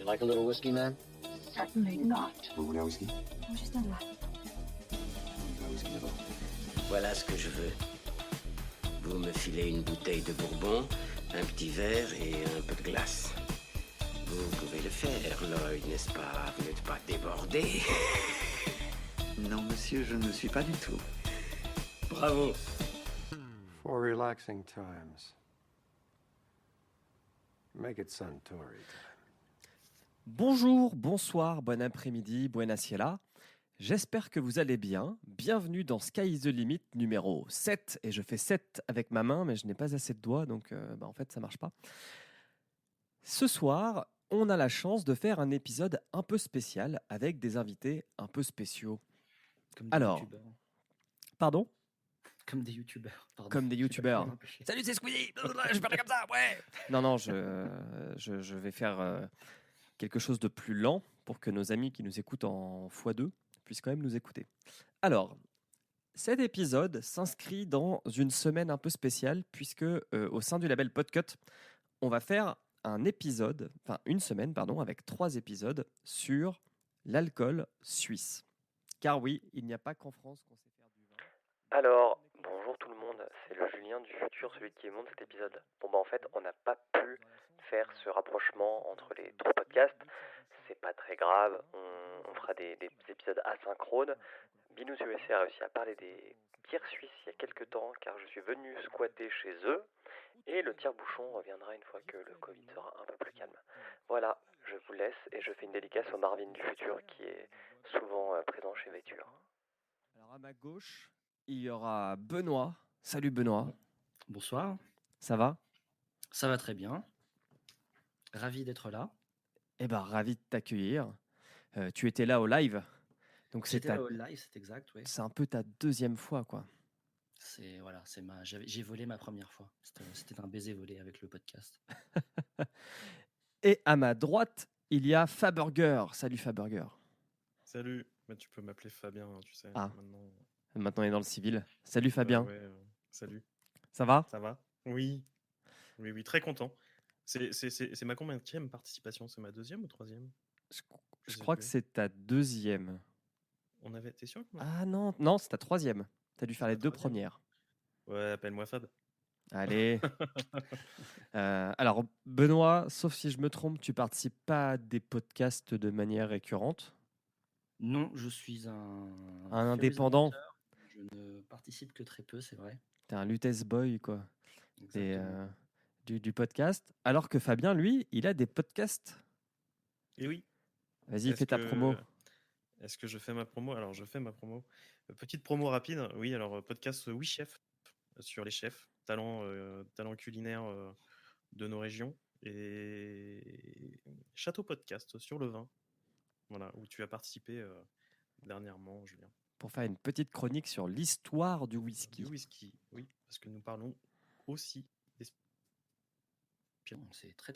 like a little whiskey, man? Certainly not. Vous voulez un whisky? Juste un là. Un whisky d'abord. Voilà ce que je veux. Vous me filez une bouteille de bourbon, un petit verre et un peu de glace. Vous pouvez le faire, Lloyd, n'est-ce pas? Vous n'êtes pas débordé? Non, monsieur, je ne le suis pas du tout. Bravo. For relaxing times. Make it Suntory time. Bonjour, bonsoir, bon après-midi, buena ciela. J'espère que vous allez bien. Bienvenue dans Sky is the Limit numéro 7. Et je fais 7 avec ma main, mais je n'ai pas assez de doigts, donc en fait, ça ne marche pas. Ce soir, on a la chance de faire un épisode un peu spécial avec des invités un peu spéciaux. Comme des Alors, youtubeurs. Pardon ? Comme des youtubeurs. Pardon. Comme des youtubeurs. Un peu chier. Salut, c'est Squeezie. Je parlais comme ça, ouais. Non, je vais faire quelque chose de plus lent pour que nos amis qui nous écoutent en x2 puissent quand même nous écouter. Alors, cet épisode s'inscrit dans une semaine un peu spéciale puisque au sein du label Podcut, on va faire une semaine, avec 3 épisodes sur l'alcool suisse. Car oui, il n'y a pas qu'en France qu'on sait faire du vin. Alors, bonjour tout le monde, c'est le Julien du futur, celui qui monte cet épisode. En fait, on n'a pas pu faire ce rapprochement entre les 3 podcasts. C'est pas très grave, on fera des épisodes asynchrones. Binous USA a réussi à parler des bières suisses il y a quelques temps, car je suis venu squatter chez eux. Et le tire-bouchon reviendra une fois que le Covid sera un peu plus calme. Voilà, je vous laisse et je fais une dédicace au Marvin du futur qui est souvent présent chez Vecture. Alors à ma gauche, il y aura Benoît. Salut Benoît. Bonsoir, Ça va ? ça va très bien. Ravi d'être là. Eh ben, ravi de t'accueillir. Tu étais là au live. Donc J'étais là au live, c'est exact, oui. c'est un peu ta deuxième fois, quoi. J'ai volé ma première fois. C'était un baiser volé avec le podcast. Et à ma droite, il y a Faburger. Salut Faburger. Salut, tu peux m'appeler Fabien, tu sais. Ah. Maintenant, Maintenant, il est dans le civil. Salut Fabien. ouais, salut. Ça va ? Ça va? Oui. Oui, très content. C'est ma combienième participation? C'est ma 2e ou 3e? Je sais crois que plus. c'est ta 2e. T'es sûr? Ah non, c'est ta 3e. T'as dû faire C'est les ma 2 3e? premières. Ouais, appelle-moi Fab. Allez. Alors, Benoît, sauf si je me trompe, tu participes pas à des podcasts de manière récurrente ? Non, je suis Un furious indépendant. amateur. Je ne participe que très peu, c'est vrai. T'es un Lutèce boy, quoi. Et, Exactement. du podcast. Alors que Fabien, lui, il a des podcasts. Et oui. Vas-y, Est-ce fais ta que- promo. Est-ce que je fais ma promo? Alors, je fais ma promo. Petite promo rapide. Oui, alors, podcast Oui Chef sur les chefs, talents culinaires de nos régions. Et Château Podcast sur le vin. Voilà, où tu as participé dernièrement, Julien. Pour faire une petite chronique sur l'histoire du whisky. Du whisky, oui, parce que nous parlons aussi des C'est très.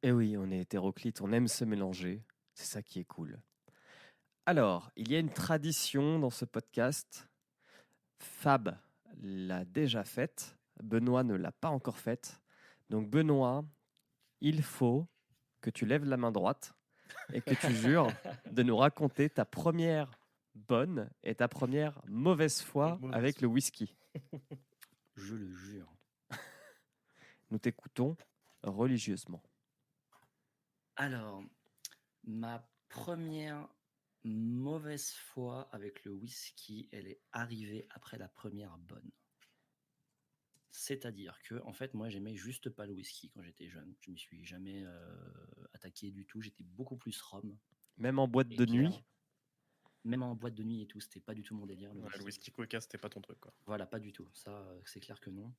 Et oui, on est hétéroclite, on aime se mélanger. C'est ça qui est cool. Alors, il y a une tradition dans ce podcast. Fab l'a déjà faite. Benoît ne l'a pas encore faite. Donc, Benoît, il faut que tu lèves la main droite et que tu jures de nous raconter ta première bonne et ta première mauvaise fois Mauvaise avec fois. le whisky. Je le jure. Nous t'écoutons religieusement. Alors, ma première mauvaise fois avec le whisky, elle est arrivée après la première bonne. C'est-à-dire que, en fait, moi, j'aimais juste pas le whisky quand j'étais jeune. Je m'y suis jamais attaqué du tout. J'étais beaucoup plus rhum. Même en boîte et de bière. nuit. Même en boîte de nuit et tout, c'était pas du tout mon délire. Ouais, le whisky coca, c'était pas ton truc, quoi. Voilà, pas du tout. Ça, c'est clair que non.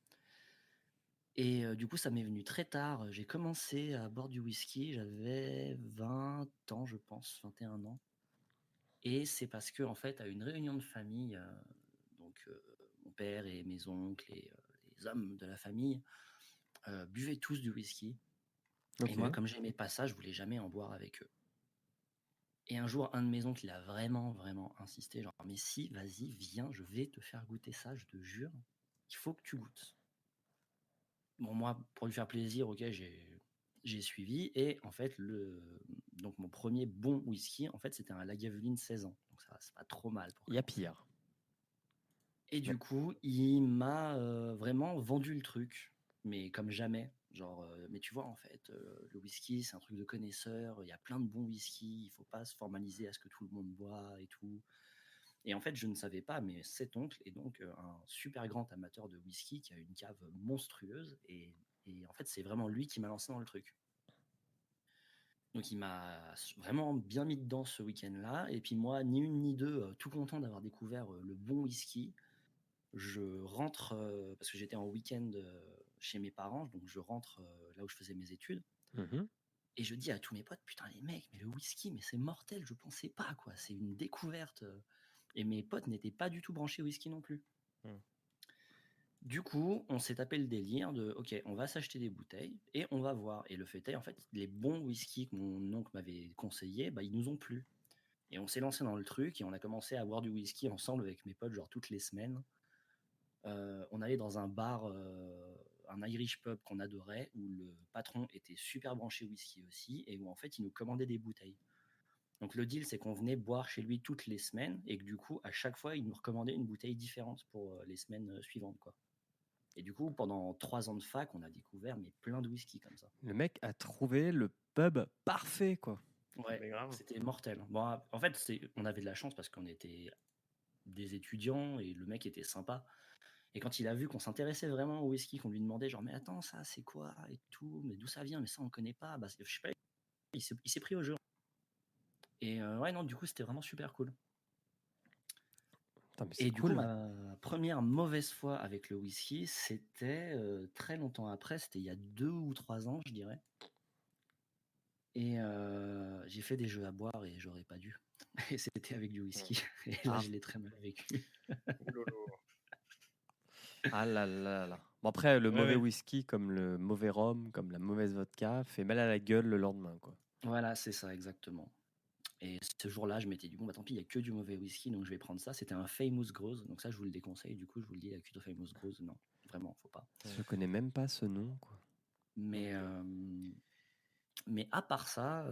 Et du coup, ça m'est venu très tard. J'ai commencé à boire du whisky, j'avais 20 ans, je pense, 21 ans. Et c'est parce que, en fait, à une réunion de famille, mon père et mes oncles et les hommes de la famille buvaient tous du whisky. Ok. Et moi, comme j'aimais pas ça, je voulais jamais en boire avec eux. Et un jour, un de mes oncles, il a vraiment, vraiment insisté, genre, mais si, vas-y, viens, je vais te faire goûter ça, je te jure, il faut que tu goûtes. Bon, moi, pour lui faire plaisir, ok, j'ai suivi et en fait, donc mon premier bon whisky, en fait, c'était un Lagavulin 16 ans. Donc ça, c'est pas trop mal pour Il y a commencer. pire. Et du coup, il m'a vraiment vendu le truc, mais comme jamais. Genre, mais tu vois, en fait, le whisky, c'est un truc de connaisseur. Il y a plein de bons whisky. Il faut pas se formaliser à ce que tout le monde boit et tout. Et en fait, je ne savais pas, mais cet oncle est donc un super grand amateur de whisky qui a une cave monstrueuse. Et en fait, c'est vraiment lui qui m'a lancé dans le truc. Donc, il m'a vraiment bien mis dedans ce week-end-là. Et puis moi, ni une ni deux, tout content d'avoir découvert le bon whisky. Je rentre, parce que j'étais en week-end chez mes parents, donc je rentre là où je faisais mes études. Mhm. Et je dis à tous mes potes, putain les mecs, mais le whisky, mais c'est mortel, je pensais pas, quoi. C'est une découverte. Et mes potes n'étaient pas du tout branchés whisky non plus. Hmm. Du coup, on s'est tapé le délire de, ok, on va s'acheter des bouteilles et on va voir. Et le fait est, en fait, les bons whisky que mon oncle m'avait conseillé, bah, ils nous ont plu. Et on s'est lancé dans le truc et on a commencé à boire du whisky ensemble avec mes potes, genre toutes les semaines. On allait dans un bar, un Irish pub qu'on adorait, où le patron était super branché whisky aussi, et où en fait il nous commandait des bouteilles. Donc le deal, c'est qu'on venait boire chez lui toutes les semaines, et que du coup, à chaque fois, il nous recommandait une bouteille différente pour les semaines suivantes, quoi. Et du coup, pendant 3 ans de fac, on a découvert mais plein de whisky comme ça. Le mec a trouvé le pub parfait, quoi. Ouais, Mais grave. c'était mortel. Bon, en fait, on avait de la chance parce qu'on était des étudiants et le mec était sympa. Et quand il a vu qu'on s'intéressait vraiment au whisky, qu'on lui demandait genre mais attends ça c'est quoi et tout, mais d'où ça vient, mais ça on connaît pas, bah je sais pas, il s'est pris au jeu. Et ouais non du coup c'était vraiment super cool. Putain, mais c'est Et du cool. coup ma première mauvaise fois avec le whisky, c'était très longtemps après, c'était il y a 2 ou 3 ans je dirais. Et j'ai fait des jeux à boire et j'aurais pas dû. Et c'était avec du whisky. Et là Ah. je l'ai très mal vécu. Ah là là là. Bon, après, le Ouais, mauvais ouais. whisky, comme le mauvais rhum, comme la mauvaise vodka, fait mal à la gueule le lendemain, quoi. Voilà, c'est ça, exactement. Et ce jour-là, je m'étais dit, bon, bah tant pis, il n'y a que du mauvais whisky, donc je vais prendre ça. C'était un Famous Grouse, donc ça, je vous le déconseille. Du coup, je vous le dis, la cuite au Famous Grouse, non, vraiment, faut pas. Je connais même pas ce nom, quoi. Mais, mais à part ça,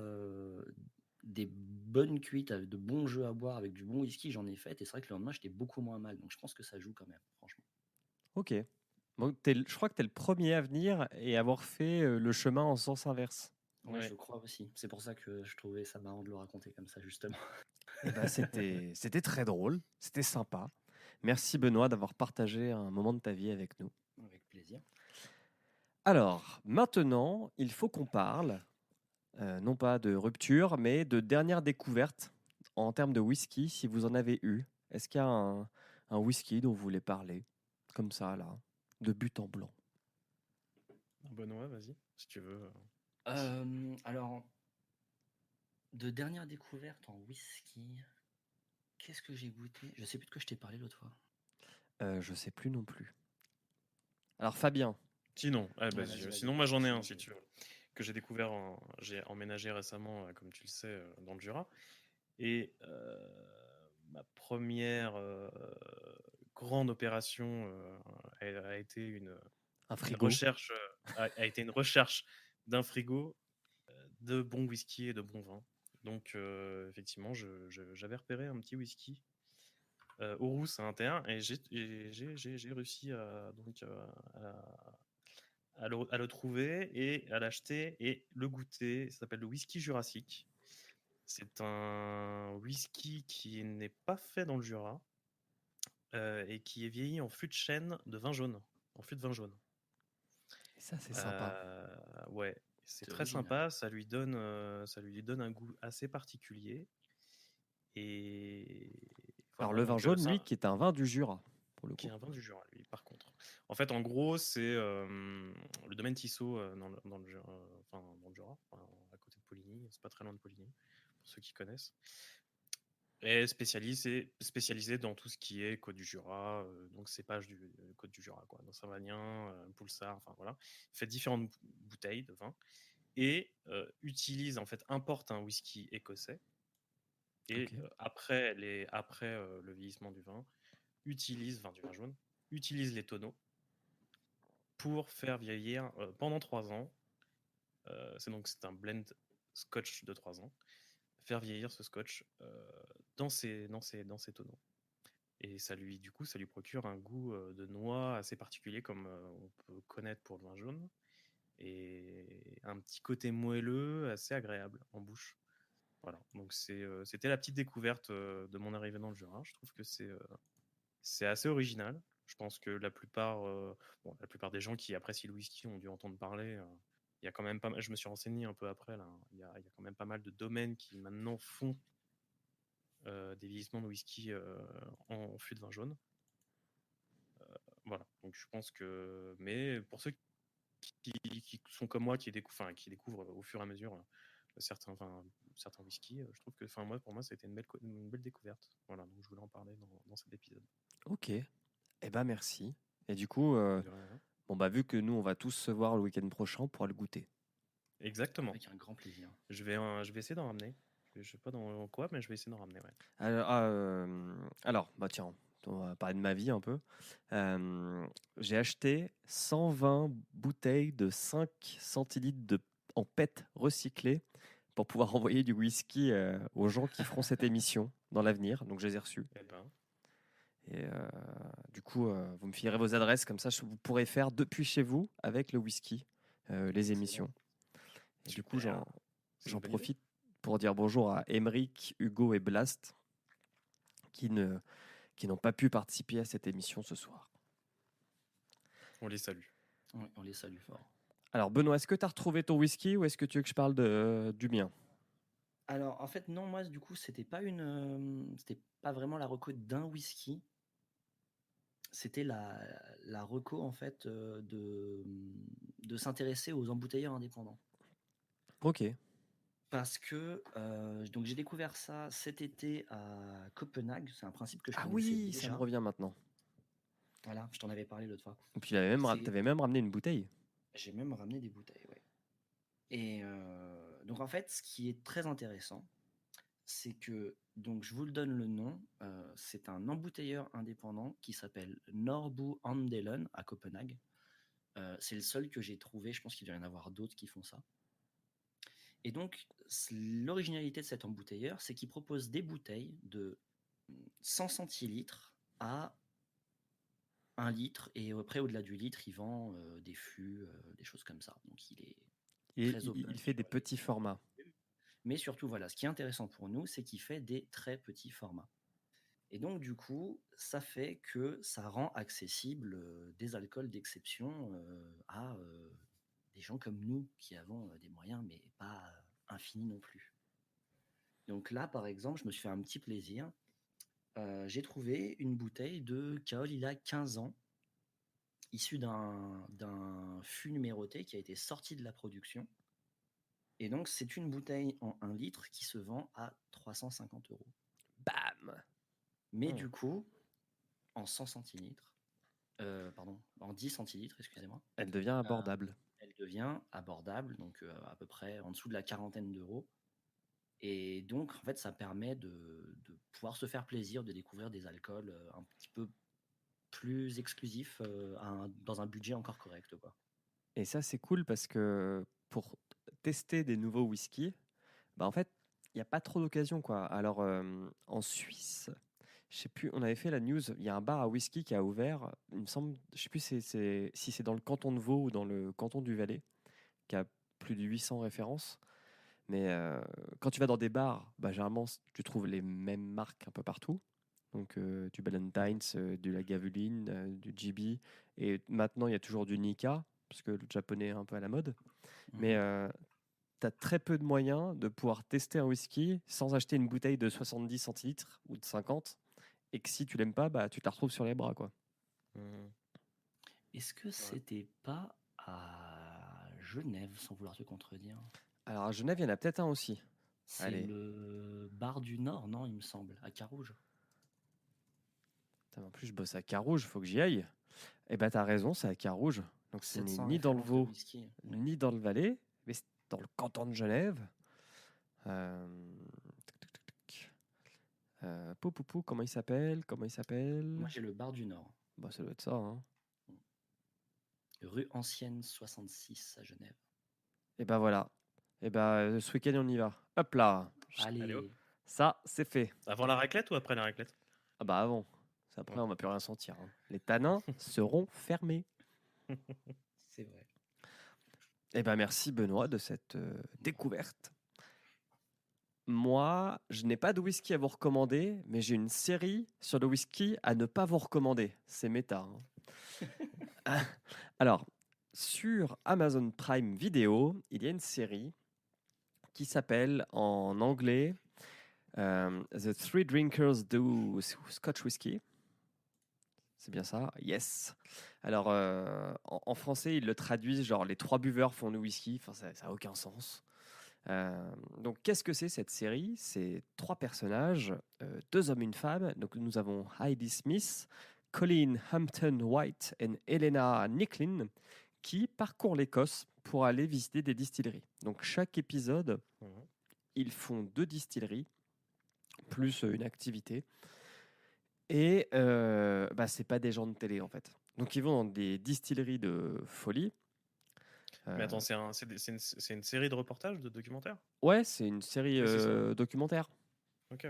des bonnes cuites, de bons jeux à boire avec du bon whisky, j'en ai fait. Et c'est vrai que le lendemain, j'étais beaucoup moins mal. Donc je pense que ça joue quand même, franchement. Ok. Bon, je crois que tu es le premier à venir et avoir fait le chemin en sens inverse. Ouais, Ouais. je crois aussi. C'est pour ça que je trouvais ça marrant de le raconter comme ça, justement. Eh ben, c'était très drôle, c'était sympa. Merci Benoît d'avoir partagé un moment de ta vie avec nous. Avec plaisir. Alors, maintenant, il faut qu'on parle, non pas de rupture, mais de dernière découverte en termes de whisky, si vous en avez eu. Est-ce qu'il y a un whisky dont vous voulez parler, comme ça, là, de but en blanc? Benoît, vas-y, si tu veux. Alors, de dernière découverte en whisky, qu'est-ce que j'ai goûté? Je sais plus de quoi je t'ai parlé l'autre fois. Je sais plus non plus. Alors Fabien. Sinon, Ouais, vas-y. sinon moi j'en ai un Sinon, si tu veux, que j'ai découvert, j'ai emménagé récemment, comme tu le sais, dans le Jura. Et ma première grande opération a été une frigo. recherche, a été une recherche d'un frigo, de bons whisky et de bons vins. Donc effectivement, j'avais repéré un petit whisky au Rousse à 21 et j'ai réussi à le trouver et à l'acheter et le goûter. Ça s'appelle le whisky jurassique. C'est un whisky qui n'est pas fait dans le Jura et qui est vieilli en fût de chêne de vin jaune, en fût de vin jaune. Et ça, c'est sympa. Ouais, c'est C'est très original. sympa. Ça lui donne un goût assez particulier. Et Alors voilà, le vin donc, jaune, ça- lui, qui est un vin du Jura, pour le qui est coup. un vin du Jura, lui, par contre. En fait, en gros, c'est le domaine Tissot dans le Jura, à côté de Poligny. C'est pas très loin de Poligny, pour ceux qui connaissent. Et spécialisé dans tout ce qui est Côte du Jura, donc cépage du Côte du Jura, quoi. Dans Savagnin, Poulsard, enfin voilà. Il fait différentes bouteilles de vin et importe un whisky écossais. Et Ok. après le vieillissement du vin, utilise les tonneaux pour faire vieillir pendant 3 ans C'est un blend scotch de 3 ans. Faire vieillir ce scotch dans ces tonneaux. Et ça lui procure un goût de noix assez particulier, comme on peut connaître pour le vin jaune, et un petit côté moelleux assez agréable en bouche. Voilà, donc c'était la petite découverte de mon arrivée dans le Jura. Je trouve que c'est assez original. Je pense que la plupart des gens qui apprécient le whisky ont dû entendre parler. Il y a quand même pas mal, je me suis renseigné un peu après, là. Il y a quand même pas mal de domaines qui maintenant font des vieillissements de whisky en fût de vin jaune. Voilà, donc je pense que. Mais pour ceux qui sont comme moi, qui découvrent au fur et à mesure certains whiskies, je trouve que pour moi, c'était une belle découverte. Voilà, donc je voulais en parler dans cet épisode. Ok, eh ben merci. Et du coup, De rien. bon bah vu que nous on va tous se voir le week-end prochain, on pourra le goûter. Exactement. Avec un grand plaisir. Je vais essayer d'en ramener. Je sais pas dans quoi, mais je vais essayer d'en ramener. Ouais. Alors, bah tiens, on va parler de ma vie un peu. J'ai acheté 120 bouteilles de 5 centilitres en PET recyclés pour pouvoir envoyer du whisky aux gens qui feront cette émission dans l'avenir. Donc je les ai reçus. Eh ben, Et du coup, vous me filerez vos adresses, comme ça vous pourrez faire depuis chez vous avec le whisky les émissions. Et du coup, Super. C'est j'en une bonne idée. profite pour dire bonjour à Émeric, Hugo et Blast qui n'ont pas pu participer à cette émission ce soir. On les salue. Oui, on les salue fort. Alors Benoît, est-ce que tu as retrouvé ton whisky ou est-ce que tu veux que je parle du mien? Alors, en fait, non, moi, du coup, c'était pas vraiment la reco d'un whisky. C'était la reco, en fait, de s'intéresser aux embouteilleurs indépendants. Ok. Parce que donc j'ai découvert ça cet été à Copenhague. C'est un principe que je Ah connaissais oui, ça déjà. me revient maintenant. Voilà, je t'en avais parlé l'autre fois. Et puis tu avais C'est- même ramené une bouteille. J'ai même ramené des bouteilles, ouais. Et donc en fait, ce qui est très intéressant, c'est que, donc je vous le donne le nom, c'est un embouteilleur indépendant qui s'appelle Norbu Andelen à Copenhague. C'est le seul que j'ai trouvé, je pense qu'il doit y en avoir d'autres qui font ça. Et donc, l'originalité de cet embouteilleur, c'est qu'il propose des bouteilles de 100 centilitres à 1 litre, et après, au-delà du litre, il vend des fûts, des choses comme ça. Donc, il est très open Il fait des sur les- petits formats. Mais surtout, voilà, ce qui est intéressant pour nous, c'est qu'il fait des très petits formats. Et donc, du coup, ça fait que ça rend accessible des alcools d'exception à des gens comme nous qui avons des moyens, mais pas infinis non plus. Donc là, par exemple, je me suis fait un petit plaisir. J'ai trouvé une bouteille de Kaol, il a 15 ans, issue d'un fût numéroté qui a été sorti de la production. Et donc, c'est une bouteille en 1 litre qui se vend à 350 €. Bam! Mais Oh. du coup, en 100 centilitres, pardon, en 10 centilitres, excusez-moi, Elle devient abordable. elle devient abordable, donc à peu près en dessous de la quarantaine d'euros. Et donc, en fait, ça permet de pouvoir se faire plaisir, de découvrir des alcools un petit peu plus exclusifs dans un budget encore correct, quoi. Et ça, c'est cool parce que pour tester des nouveaux whiskies, bah en fait, il n'y a pas trop d'occasion, quoi. Alors, en Suisse, je sais plus, on avait fait la news, il y a un bar à whisky qui a ouvert, il me semble, je sais plus si c'est dans le canton de Vaud ou dans le canton du Valais, qui a plus de 800 références. Mais quand tu vas dans des bars, bah, généralement, tu trouves les mêmes marques un peu partout. Donc du Ballantine's, du Lagavulin, du GB. Et maintenant, il y a toujours du Nikka, parce que le japonais est un peu à la mode. Mais tu as très peu de moyens de pouvoir tester un whisky sans acheter une bouteille de 70 centilitres ou de 50. Et que si tu l'aimes pas, bah, tu te la retrouves sur les bras, quoi. Est-ce que c'était pas à Genève, sans vouloir te contredire? Alors à Genève, il y en a peut-être un aussi. C'est Allez. le bar du Nord, non, il me semble, à Carouge. Putain, en plus, je bosse à Carouge, faut que j'y aille. Et bah, t'as raison, c'est à Carouge. Donc, ce n'est 700 ni dans le références de Vaud, whisky. ni dans le Valais, mais c'est dans le canton de Genève. Poupou, comment il s'appelle? Moi, j'ai le bar du Nord, Bah, ça doit être ça, hein. rue Ancienne 66 à Genève. Et ben voilà. Et ben ce week-end, on y va. Hop là. Allez, hop. Ça, c'est fait. Avant la raclette ou après la raclette? Ah bah avant. C'est après, on va plus rien sentir. Hein. Les tanins seront fermés. c'est vrai. Eh ben merci Benoît de cette découverte. Moi, je n'ai pas de whisky à vous recommander, mais j'ai une série sur le whisky à ne pas vous recommander. C'est méta. Hein. Alors, sur Amazon Prime Video, il y a une série qui s'appelle en anglais The Three Drinkers do Scotch Whisky. C'est bien ça? Yes. Alors, en français, ils le traduisent genre les 3 buveurs font du whisky. Enfin, ça n'a aucun sens. Donc, qu'est-ce que c'est cette série? C'est 3 personnages, 2 hommes, une femme. Donc, nous avons Heidi Smith, Colleen Hampton White et Helena Nicklin qui parcourent l'Écosse pour aller visiter des distilleries. Donc, chaque épisode, ils font 2 distilleries plus une activité. Et c'est pas des gens de télé en fait. Donc ils vont dans des distilleries de folie. Mais attends, c'est une série de reportages, de documentaires? Ouais, c'est une série Oui, c'est ça. documentaire. Ok.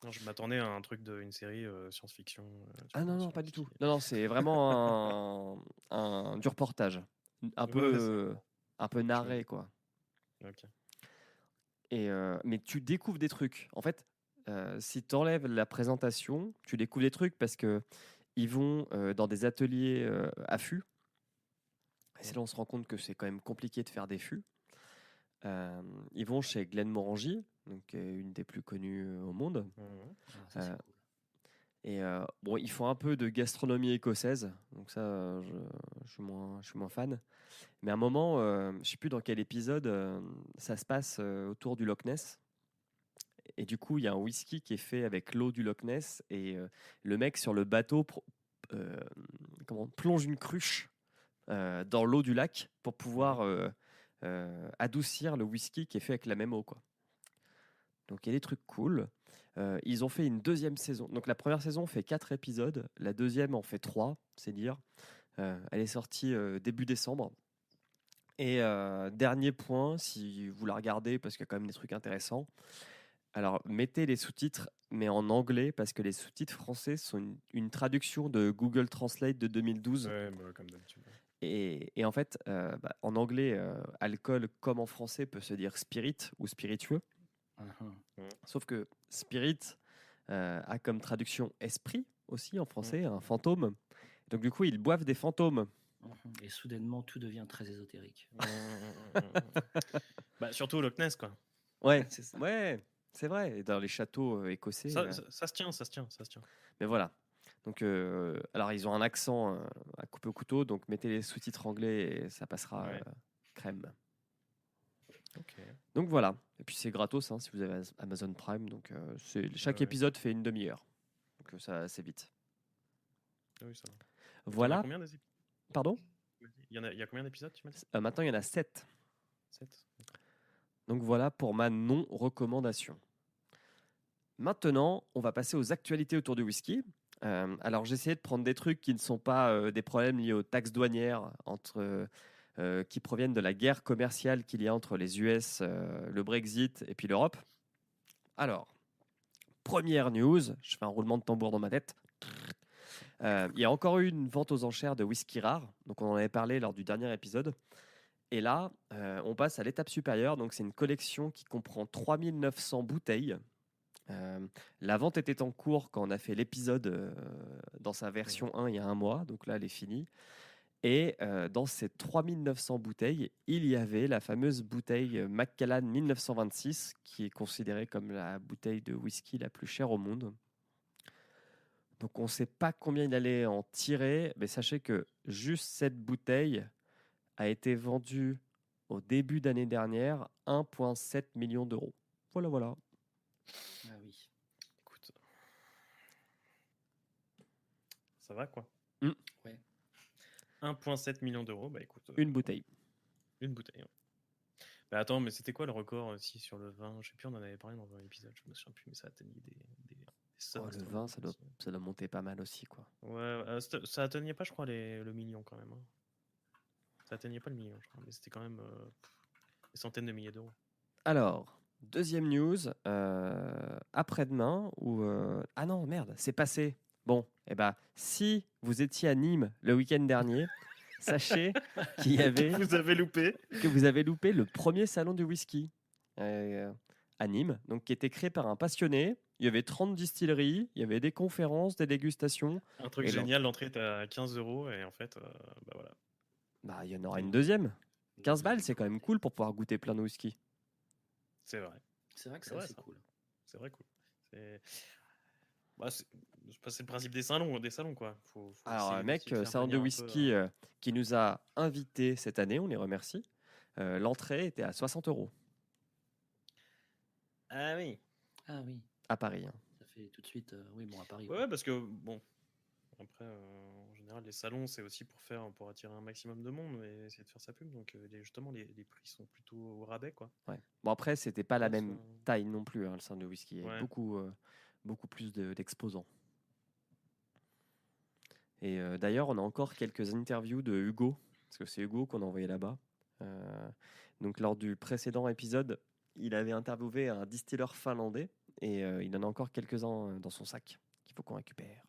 Non, je m'attendais à un truc une série science-fiction. Ah non, pas du tout. Non, c'est vraiment du reportage. Un peu narré quoi. Ok. Et, mais tu découvres des trucs. En fait, si tu enlèves la présentation, tu découvres des trucs parce que ils vont dans des ateliers à fûts. Et c'est là on se rend compte que c'est quand même compliqué de faire des fûts. Ils vont chez Glenmorangie, donc une des plus connues au monde. Ça, c'est cool. Et bon, ils font un peu de gastronomie écossaise, donc ça, je suis moins fan. Mais à un moment, je sais plus dans quel épisode, ça se passe autour du Loch Ness. Et du coup, il y a un whisky qui est fait avec l'eau du Loch Ness et le mec sur le bateau plonge une cruche dans l'eau du lac pour pouvoir adoucir le whisky qui est fait avec la même eau, quoi. Donc il y a des trucs cool. Ils ont fait une 2e saison. Donc la première saison fait 4 épisodes, la deuxième en fait 3, c'est dire. Elle est sortie début décembre. Et dernier point, si vous la regardez, parce qu'il y a quand même des trucs intéressants, alors mettez les sous-titres, mais en anglais, parce que les sous-titres français sont une traduction de Google Translate de 2012. Ouais, comme d'habitude. Et en fait, en anglais, alcool, comme en français, peut se dire spirit ou spiritueux. Sauf que spirit a comme traduction esprit aussi en français, un fantôme. Donc du coup, ils boivent des fantômes. Et soudainement, tout devient très ésotérique. Surtout au Loch Ness, quoi. Ouais, c'est ça. Ouais, c'est vrai. Et dans les châteaux écossais. Ça se tient. Mais voilà. Donc, alors, ils ont un accent à couper au couteau, donc mettez les sous-titres anglais et ça passera crème. Ok. Donc voilà. Et puis c'est gratos hein, si vous avez Amazon Prime. Donc chaque épisode fait une demi-heure. Donc ça va assez vite. Oui, ça va. Voilà. Il y a combien d'épisodes? Pardon? Il y a combien d'épisodes, tu m'as dit? Maintenant, il y en a 7. 7. Donc voilà pour ma non-recommandation. Maintenant, on va passer aux actualités autour du whisky. Alors, j'ai essayé de prendre des trucs qui ne sont pas des problèmes liés aux taxes douanières qui proviennent de la guerre commerciale qu'il y a entre les US, le Brexit et puis l'Europe. Alors, première news, je fais un roulement de tambour dans ma tête. Il y a encore eu une vente aux enchères de whisky rare, donc on en avait parlé lors du dernier épisode. Et là, on passe à l'étape supérieure, donc c'est une collection qui comprend 3900 bouteilles. La vente était en cours quand on a fait l'épisode dans sa version 1 il y a un mois, donc là elle est finie. Et dans ces 3900 bouteilles, il y avait la fameuse bouteille Macallan 1926, qui est considérée comme la bouteille de whisky la plus chère au monde. Donc on ne sait pas combien il allait en tirer, mais sachez que juste cette bouteille a été vendue au début d'année dernière 1,7 million d'euros. Voilà. Ah oui. Écoute. Ça va quoi? Ouais. 1,7 million d'euros, bah écoute. Une bouteille. Une bouteille. Ouais. Bah attends, mais c'était quoi le record aussi sur le vin? Je sais plus, on en avait parlé dans un épisode, je me souviens plus, mais ça atteignait des sommes. Le vin, ça doit monter pas mal aussi, quoi. Ouais, ça atteignait pas, je crois, le million quand même. Hein. Ça atteignait pas le million, je crois, mais c'était quand même des centaines de milliers d'euros. Alors, deuxième news, après-demain, ou... Ah non, merde, c'est passé. Bon, eh ben, si vous étiez à Nîmes le week-end dernier, sachez qu'il y avait... Vous avez loupé. que vous avez loupé le premier salon du whisky à Nîmes, donc qui était créé par un passionné. Il y avait 30 distilleries, il y avait des conférences, des dégustations. Un truc Et génial, l'entrée est à 15 euros et en fait, bah voilà. Bah, il y en aura une deuxième. 15 balles, c'est quand même cool pour pouvoir goûter plein de whisky. C'est vrai. C'est vrai que C'est c'est vrai, assez ça. cool. C'est vrai, cool. Bah, c'est le principe des salons, quoi. Faut Alors, essayer un mec, aussi de faire salon de venir un peu, whisky qui nous a invités cette année, on les remercie. L'entrée était à 60 € Ah oui. Ah oui, à Paris. Hein. ça fait tout de suite. Oui, bon, à Paris. Ouais, parce que bon, après, en général, les salons, c'est aussi pour attirer un maximum de monde et essayer de faire sa pub. Donc, justement, les prix sont plutôt au rabais, quoi. Ouais. Bon, après, c'était pas la Ouais, même taille non plus, hein, le salon de whisky. Il y avait Ouais. beaucoup plus d'exposants. Et d'ailleurs, on a encore quelques interviews de Hugo, parce que c'est Hugo qu'on a envoyé là-bas. Donc, lors du précédent épisode, il avait interviewé un distilleur finlandais et il en a encore quelques-uns dans son sac qu'il faut qu'on récupère.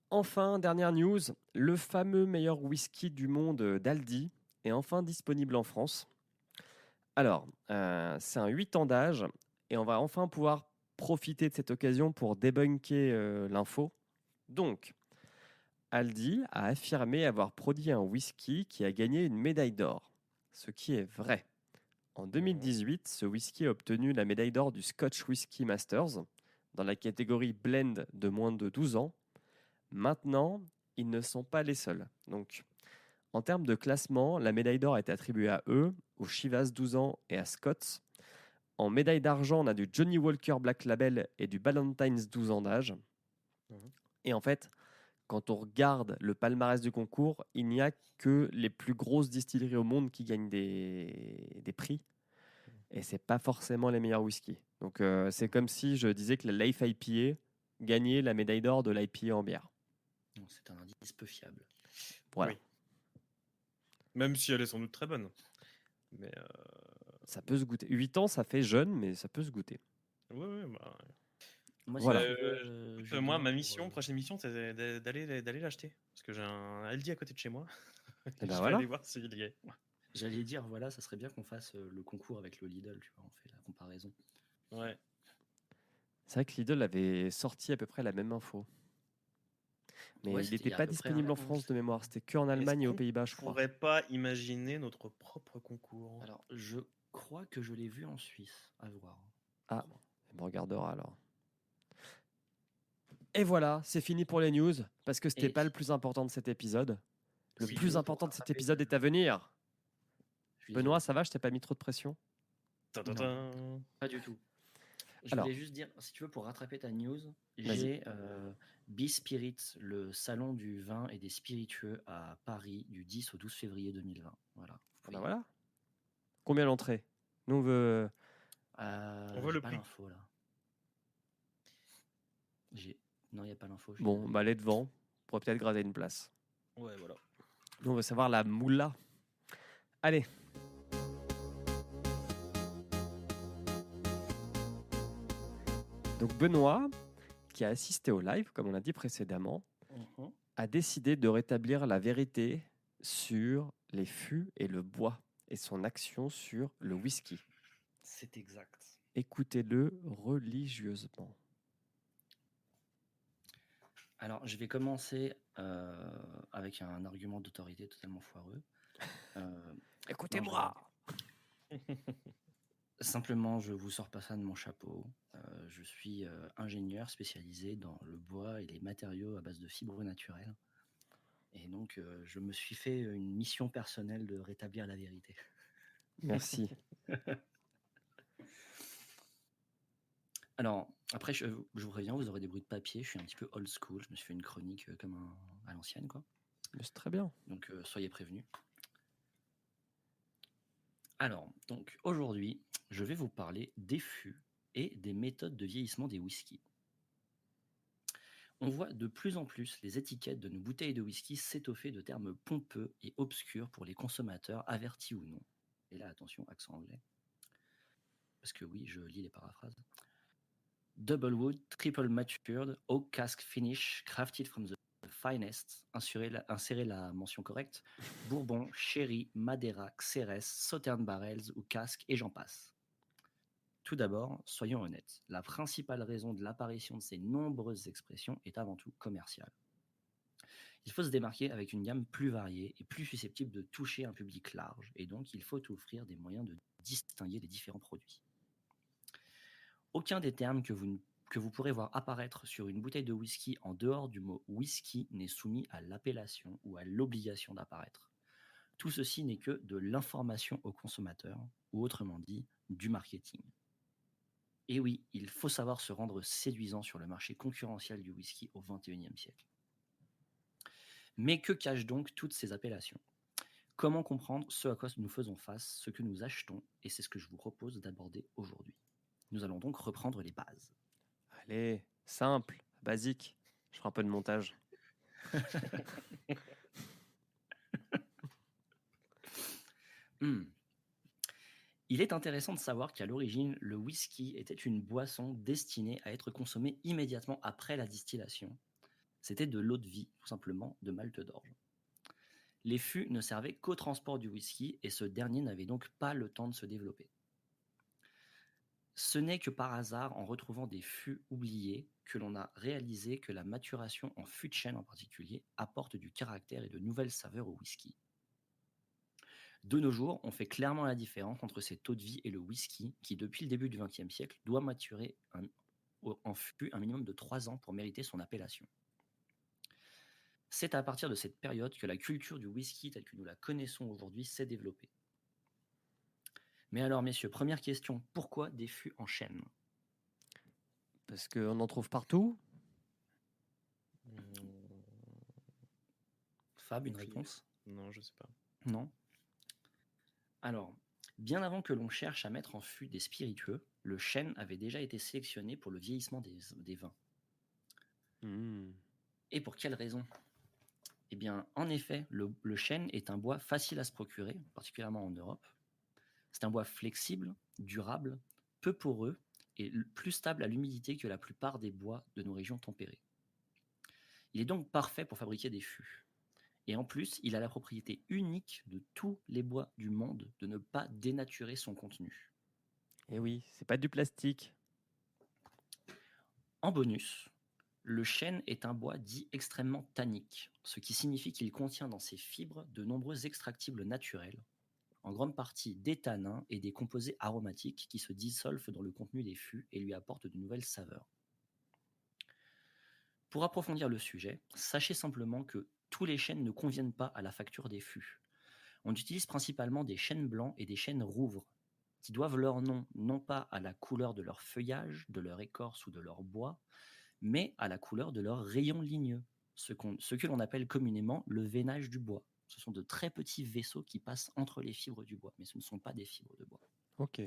Enfin, dernière news, le fameux meilleur whisky du monde d'Aldi est enfin disponible en France. Alors, c'est un 8 ans d'âge et on va enfin pouvoir profiter de cette occasion pour débunker l'info. Donc, Aldi a affirmé avoir produit un whisky qui a gagné une médaille d'or, ce qui est vrai. En 2018, ce whisky a obtenu la médaille d'or du Scotch Whisky Masters dans la catégorie blend de moins de 12 ans. Maintenant, ils ne sont pas les seuls. Donc, en termes de classement, la médaille d'or a été attribuée à eux, aux Chivas 12 ans et à Scott's. En médaille d'argent, on a du Johnny Walker Black Label et du Ballantines 12 ans d'âge. Et en fait, quand on regarde le palmarès du concours, il n'y a que les plus grosses distilleries au monde qui gagnent des prix. Et c'est pas forcément les meilleurs whisky. Donc c'est comme si je disais que la Life IPA gagnait la médaille d'or de l'IPA en bière. C'est un indice peu fiable. Voilà. Oui. Même si elle est sans doute très bonne. Mais ça peut se goûter. 8 ans, ça fait jeune, mais ça peut se goûter. ouais, bah... Moi, Voilà. Moi, ma mission, prochaine mission, c'est d'aller l'acheter. Parce que j'ai un Aldi à côté de chez moi. Et je vais voilà. aller voir s'il y est. J'allais dire, voilà, ça serait bien qu'on fasse le concours avec le Lidl, tu vois, on fait la comparaison. Ouais. C'est vrai que Lidl avait sorti à peu près la même info. Mais Ouais, il c'était il n'était y a pas à peu près disponible un en an. France de mémoire. C'était qu'en Allemagne et aux Pays-Bas, je On crois. pourrait pas imaginer notre propre concours. Alors, je crois que je l'ai vu en Suisse, à voir. Ah, on regardera alors. Et voilà, c'est fini pour les news, parce que c'était Et pas le plus important de cet épisode. Le si plus tu veux, important pour de cet rattraper épisode est à venir. Je suis Benoît, désolé. ça va? Je t'ai pas mis trop de pression? Ta-ta-ta. Pas du tout. Je Alors. voulais juste dire, si tu veux, pour rattraper ta news, Vas-y. j'ai B-Spirits, le salon du vin et des spiritueux à Paris du 10 au 12 février 2020. Voilà. Vous Ah pouvez bah y voilà. Combien l'entrée? Nous on veut. On voit j'ai le pas prix. l'info là. Non, il n'y a pas l'info. je suis Bon, désolé. bah aller devant. On pourrait peut-être gratter une place. Ouais, voilà. Nous on veut savoir la moula. Allez. Donc Benoît, qui a assisté au live, comme on l'a dit précédemment, a décidé de rétablir la vérité sur les fûts et le bois et son action sur le whisky. C'est exact. Écoutez-le religieusement. Alors, je vais commencer avec un argument d'autorité totalement foireux. Écoutez-moi. Simplement, je vous sors pas ça de mon chapeau. Je suis ingénieur spécialisé dans le bois et les matériaux à base de fibres naturelles. Et donc, je me suis fait une mission personnelle de rétablir la vérité. Merci. Alors, après, je vous préviens, vous aurez des bruits de papier. Je suis un petit peu old school. Je me suis fait une chronique à l'ancienne, quoi. Mais c'est très bien. Donc, soyez prévenus. Alors, donc, aujourd'hui, je vais vous parler des fûts et des méthodes de vieillissement des whiskies. On voit de plus en plus les étiquettes de nos bouteilles de whisky s'étoffer de termes pompeux et obscurs pour les consommateurs, avertis ou non. et là attention, accent anglais, parce que oui, je lis les paraphrases. Double wood, triple matured, oak cask finish, crafted from the finest, insérez la mention correcte, bourbon, sherry, madeira, xérès, Southern barrels ou casque et j'en passe. Tout d'abord, soyons honnêtes, la principale raison de l'apparition de ces nombreuses expressions est avant tout commerciale. Il faut se démarquer avec une gamme plus variée et plus susceptible de toucher un public large, et donc il faut offrir des moyens de distinguer les différents produits. Aucun des termes que vous pourrez voir apparaître sur une bouteille de whisky en dehors du mot whisky n'est soumis à l'appellation ou à l'obligation d'apparaître. Tout ceci n'est que de l'information au consommateur, ou autrement dit, du marketing. Et oui, il faut savoir se rendre séduisant sur le marché concurrentiel du whisky au XXIe siècle. Mais que cachent donc toutes ces appellations ? Comment comprendre ce à quoi nous faisons face, ce que nous achetons, et c'est ce que je vous propose d'aborder aujourd'hui. Nous allons donc reprendre les bases. Allez, simple, basique. Je ferai un peu de montage. Il est intéressant de savoir qu'à l'origine, le whisky était une boisson destinée à être consommée immédiatement après la distillation. C'était de l'eau de vie, tout simplement, de malt d'orge. Les fûts ne servaient qu'au transport du whisky et ce dernier n'avait donc pas le temps de se développer. Ce n'est que par hasard, en retrouvant des fûts oubliés, que l'on a réalisé que la maturation en fût de chêne en particulier apporte du caractère et de nouvelles saveurs au whisky. De nos jours, on fait clairement la différence entre cette eau de vie et le whisky qui, depuis le début du XXe siècle, doit maturer en fût un minimum de 3 ans pour mériter son appellation. C'est à partir de cette période que la culture du whisky telle que nous la connaissons aujourd'hui s'est développée. Mais alors, messieurs, première question, pourquoi des fûts en chêne ? Parce qu'on en trouve partout. Fab, une réponse ? Non, je sais pas. Non. Alors, bien avant que l'on cherche à mettre en fût des spiritueux, le chêne avait déjà été sélectionné pour le vieillissement des vins. Et pour quelle raison ? Eh bien, en effet, le chêne est un bois facile à se procurer, particulièrement en Europe. C'est un bois flexible, durable, peu poreux et plus stable à l'humidité que la plupart des bois de nos régions tempérées. Il est donc parfait pour fabriquer des fûts. Et en plus, il a la propriété unique de tous les bois du monde de ne pas dénaturer son contenu. Et oui, c'est pas du plastique. En bonus, le chêne est un bois dit extrêmement tannique, ce qui signifie qu'il contient dans ses fibres de nombreux extractibles naturels, en grande partie des tanins et des composés aromatiques qui se dissolvent dans le contenu des fûts et lui apportent de nouvelles saveurs. Pour approfondir le sujet, sachez simplement que tous les chênes ne conviennent pas à la facture des fûts. On utilise principalement des chênes blancs et des chênes rouvres, qui doivent leur nom non pas à la couleur de leur feuillage, de leur écorce ou de leur bois, mais à la couleur de leur rayon ligneux, ce que l'on appelle communément le veinage du bois. Ce sont de très petits vaisseaux qui passent entre les fibres du bois, mais ce ne sont pas des fibres de bois. Ok.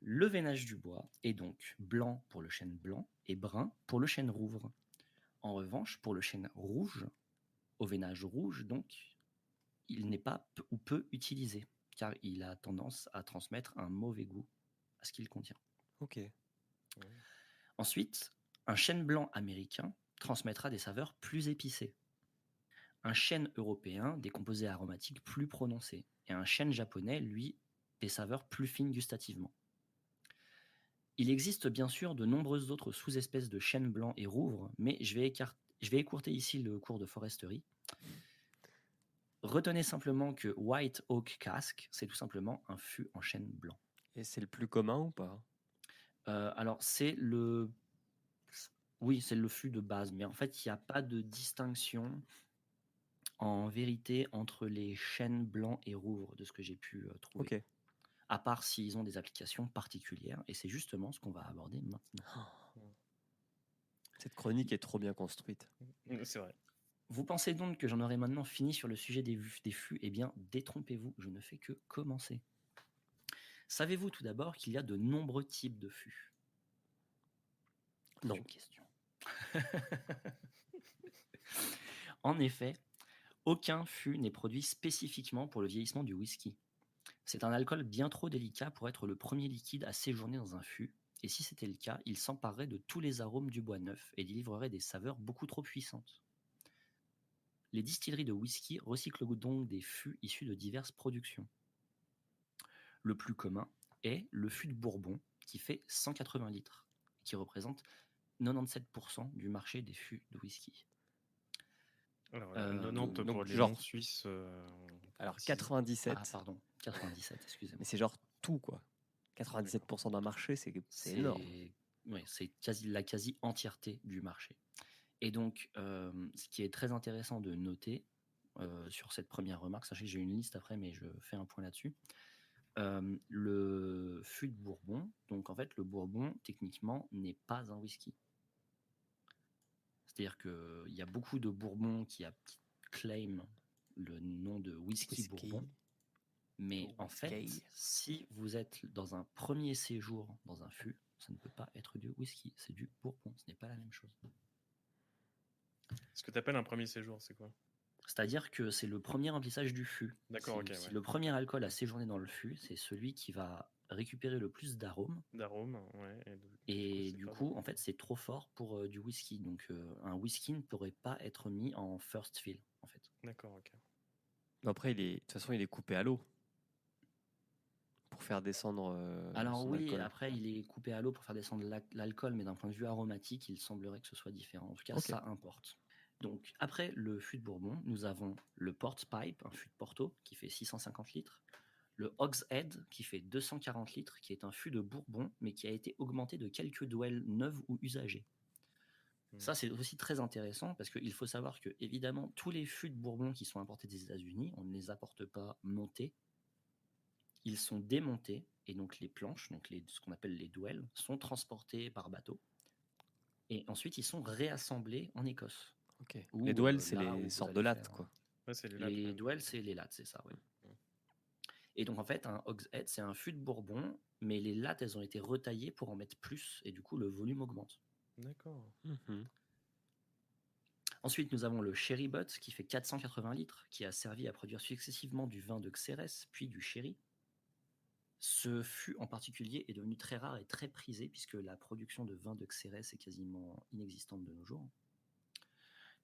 Le veinage du bois est donc blanc pour le chêne blanc et brun pour le chêne rouvre. En revanche, pour le chêne rouge, au veinage rouge, donc, il n'est pas ou peu utilisé, car il a tendance à transmettre un mauvais goût à ce qu'il contient. Ok. Ensuite, un chêne blanc américain transmettra des saveurs plus épicées. Un chêne européen, des composés aromatiques plus prononcés. Et un chêne japonais, lui, des saveurs plus fines gustativement. Il existe bien sûr de nombreuses autres sous-espèces de chêne blanc et rouvre, mais je vais écourter ici le cours de foresterie. Retenez simplement que White Oak Cask, c'est tout simplement un fût en chêne blanc. Et c'est le plus commun ou pas ? Alors, c'est le fût de base, mais en fait, il n'y a pas de distinction en vérité entre les chênes blancs et rouvres, de ce que j'ai pu trouver. Ok. À part s'ils ont des applications particulières, et c'est justement ce qu'on va aborder maintenant. Cette chronique est trop bien construite. C'est vrai. Vous pensez donc que j'en aurai maintenant fini sur le sujet des fûts ? Eh bien, détrompez-vous, je ne fais que commencer. Savez-vous tout d'abord qu'il y a de nombreux types de fûts ? Non. Une question. En effet, aucun fût n'est produit spécifiquement pour le vieillissement du whisky. C'est un alcool bien trop délicat pour être le premier liquide à séjourner dans un fût, et si c'était le cas, il s'emparerait de tous les arômes du bois neuf et délivrerait des saveurs beaucoup trop puissantes. Les distilleries de whisky recyclent donc des fûts issus de diverses productions. Le plus commun est le fût de Bourbon, qui fait 180 litres, qui représente 97% du marché des fûts de whisky. Alors, 90 donc pour les genre- non-suisses. Alors précis. 97, Ah, pardon, 97, excusez-moi. mais c'est genre tout quoi. 97% d'un marché, c'est énorme. Ouais, c'est la quasi entièreté du marché. Et donc, ce qui est très intéressant de noter sur cette première remarque, sachez que j'ai une liste après, mais je fais un point là-dessus. Le fût de Bourbon, donc en fait, le Bourbon, techniquement, n'est pas un whisky. C'est-à-dire qu'il y a beaucoup de Bourbons qui claiment le nom de whisky Bourbon. Mais en fait, si vous êtes dans un premier séjour dans un fût, ça ne peut pas être du whisky, c'est du Bourbon, ce n'est pas la même chose. Ce que tu appelles un premier séjour, c'est quoi? C'est-à-dire que c'est le premier remplissage du fût. D'accord, ok. C'est Ouais. le premier alcool à séjourner dans le fût, c'est celui qui va récupérer le plus d'arômes. D'arôme, ouais. Et c'est du pas coup, bon. en fait, c'est trop fort pour du whisky. Donc, un whisky ne pourrait pas être mis en first fill, en fait. D'accord, ok. Après, de toute façon, il est coupé à l'eau pour faire descendre Alors son oui, alcool. après, il est coupé à l'eau pour faire descendre l'alcool, mais d'un point de vue aromatique, il semblerait que ce soit différent. En tout cas, Ok. ça importe. Donc, après le fût de Bourbon, nous avons le Port Pipe, un fût de Porto, qui fait 650 litres. Le Hogshead, qui fait 240 litres, qui est un fût de Bourbon, mais qui a été augmenté de quelques douelles neuves ou usagées. Ça, c'est aussi très intéressant, parce qu'il faut savoir que, évidemment, tous les fûts de Bourbon qui sont importés des États-Unis, on ne les apporte pas montés. Ils sont démontés, et donc les planches, donc ce qu'on appelle les douelles, sont transportées par bateau. Et ensuite, ils sont réassemblés en Écosse. Ok. Ou, Les douelles, c'est là où les vous sortes allez de lattes, faire- quoi. Ouais, c'est les lattes, Les ouais. douelles, c'est les lattes, c'est ça, oui. Et donc, en fait, un Hogshead, c'est un fût de Bourbon, mais les lattes, elles ont été retaillées pour en mettre plus, et du coup, le volume augmente. D'accord. Ensuite, nous avons le Sherry Butt, qui fait 480 litres, qui a servi à produire successivement du vin de Xérès, puis du sherry. Ce fût en particulier est devenu très rare et très prisé, puisque la production de vin de Xérès est quasiment inexistante de nos jours.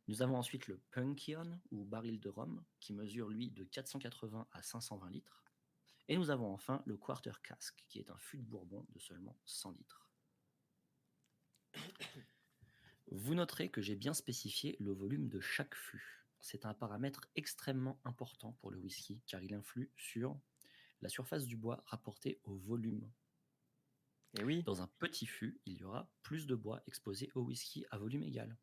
Nous avons ensuite le Puncheon, ou baril de rhum, qui mesure, lui, de 480 à 520 litres. Et nous avons enfin le Quarter Cask, qui est un fût de Bourbon de seulement 100 litres. Vous noterez que j'ai bien spécifié le volume de chaque fût. C'est un paramètre extrêmement important pour le whisky, car il influe sur la surface du bois rapportée au volume. Et oui. Dans un petit fût, il y aura plus de bois exposé au whisky à volume égal.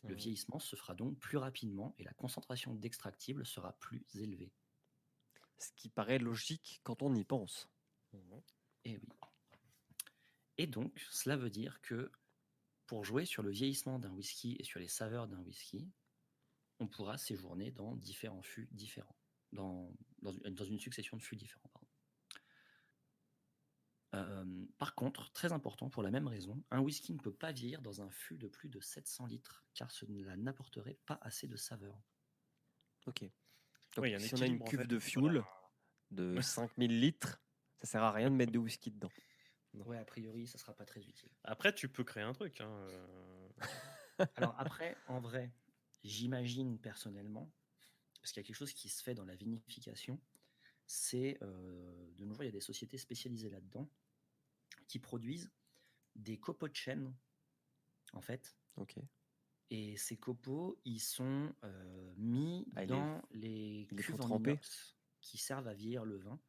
Le vieillissement se fera donc plus rapidement et la concentration d'extractibles sera plus élevée. Ce qui paraît logique quand on y pense. Et oui. Et donc, cela veut dire que pour jouer sur le vieillissement d'un whisky et sur les saveurs d'un whisky, on pourra séjourner dans différents fûts différents, dans une succession de fûts différents. Par contre, très important pour la même raison, un whisky ne peut pas vieillir dans un fût de plus de 700 litres, car cela n'apporterait pas assez de saveur. Ok. Donc, Ouais, il y a un si on a une équilibre, en cuve fait, de entre fuel de 5000 litres, ça sert à rien de mettre de whisky dedans. Ouais, a priori, ça sera pas très utile. Après, tu peux créer un truc. Hein. Alors après, en vrai, j'imagine personnellement, parce qu'il y a quelque chose qui se fait dans la vinification, c'est de nos jours, il y a des sociétés spécialisées là-dedans qui produisent des copeaux de chêne, en fait. Ok. Et ces copeaux, ils sont mis dans les ils les font cuves en tremper. inox qui servent à vieillir le vin.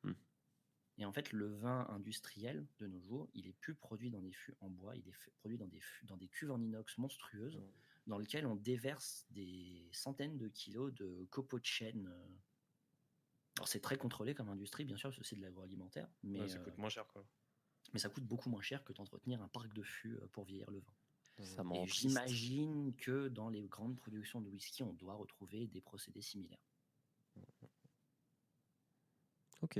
Et en fait, le vin industriel de nos jours, il est plus produit dans des fûts en bois, il est produit dans des cuves en inox monstrueuses, dans lesquelles on déverse des centaines de kilos de copeaux de chêne. Alors c'est très contrôlé comme industrie, bien sûr, parce que c'est de l'agroalimentaire, mais Ouais, ça coûte moins cher, quoi. Mais ça coûte beaucoup moins cher que d'entretenir un parc de fûts pour vieillir le vin. Ça me rend Et triste. j'imagine que dans les grandes productions de whisky, on doit retrouver des procédés similaires. Ok.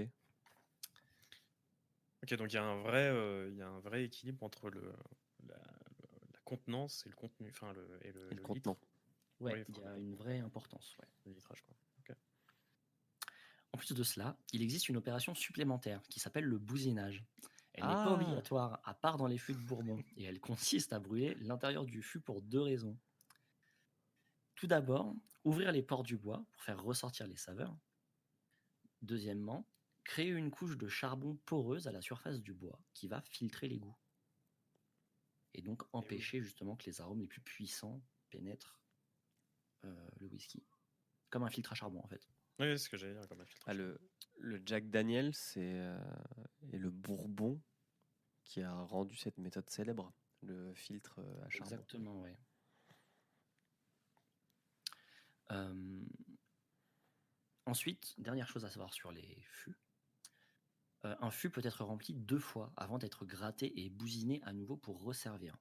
Ok, donc il y a un vrai équilibre entre la contenance et le contenu, enfin le contenant. litre. Ouais, Oui, il y a une vraie importance. Ouais. Le litrage, quoi. Ok. En plus de cela, il existe une opération supplémentaire qui s'appelle le bousinage. Elle n'est pas Ah, obligatoire, à part dans les fûts de Bourbon, et elle consiste à brûler l'intérieur du fût pour 2 raisons. Tout d'abord, ouvrir les pores du bois pour faire ressortir les saveurs. Deuxièmement, créer une couche de charbon poreuse à la surface du bois qui va filtrer les goûts. Et donc empêcher justement que les arômes les plus puissants pénètrent le whisky. Comme un filtre à charbon en fait. Oui, c'est ce que j'allais dire comme un filtre. ah, le Jack Daniel, et le Bourbon qui a rendu cette méthode célèbre, le filtre à charbon. Exactement, oui. Ensuite, dernière chose à savoir sur les fûts. Un fût peut être rempli 2 fois avant d'être gratté et bousiné à nouveau pour resservir.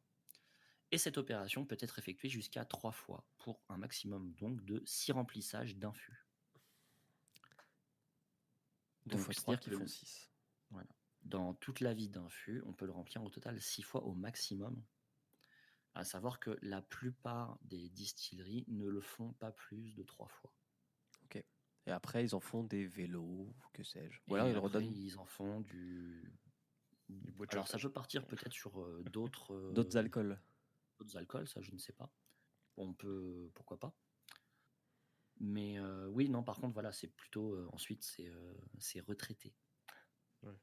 Et cette opération peut être effectuée jusqu'à 3 fois, pour un maximum donc de 6 remplissages d'un fût. 2 Donc, fois 3 c'est-à-dire qui que font 6. voilà, dans toute la vie d'un fût, on peut le remplir au total 6 fois au maximum. À savoir que la plupart des distilleries ne le font pas plus de 3 fois. Ok. Et après, ils en font des vélos, que sais-je. Et Voilà, ils après, redonnent ils en font du... bois de Alors, ça chauffage. peut partir peut-être sur d'autres d'autres alcools. d'autres alcools, ça je ne sais pas. On peut, pourquoi pas. Mais oui, non, par contre, voilà, c'est plutôt ensuite c'est retraité. Ouais.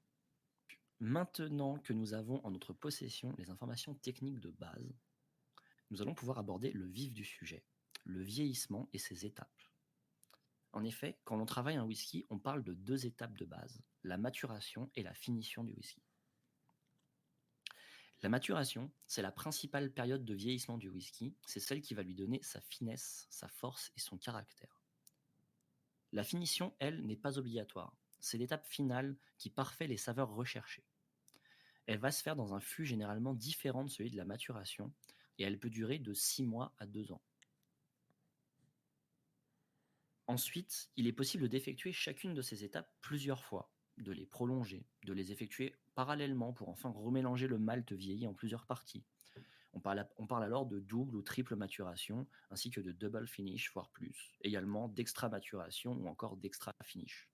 Maintenant que nous avons en notre possession les informations techniques de base, nous allons pouvoir aborder le vif du sujet, le vieillissement et ses étapes. En effet, quand l'on travaille un whisky, on parle de 2 étapes de base, la maturation et la finition du whisky. La maturation, c'est la principale période de vieillissement du whisky, c'est celle qui va lui donner sa finesse, sa force et son caractère. La finition, elle, n'est pas obligatoire. C'est l'étape finale qui parfait les saveurs recherchées. Elle va se faire dans un fût généralement différent de celui de la maturation, et elle peut durer de 6 mois à 2 ans. Ensuite, il est possible d'effectuer chacune de ces étapes plusieurs fois, de les prolonger, de les effectuer parallèlement pour enfin remélanger le malt vieilli en plusieurs parties. On parle alors de double ou triple maturation, ainsi que de double finish, voire plus, également d'extra maturation ou encore d'extra finish.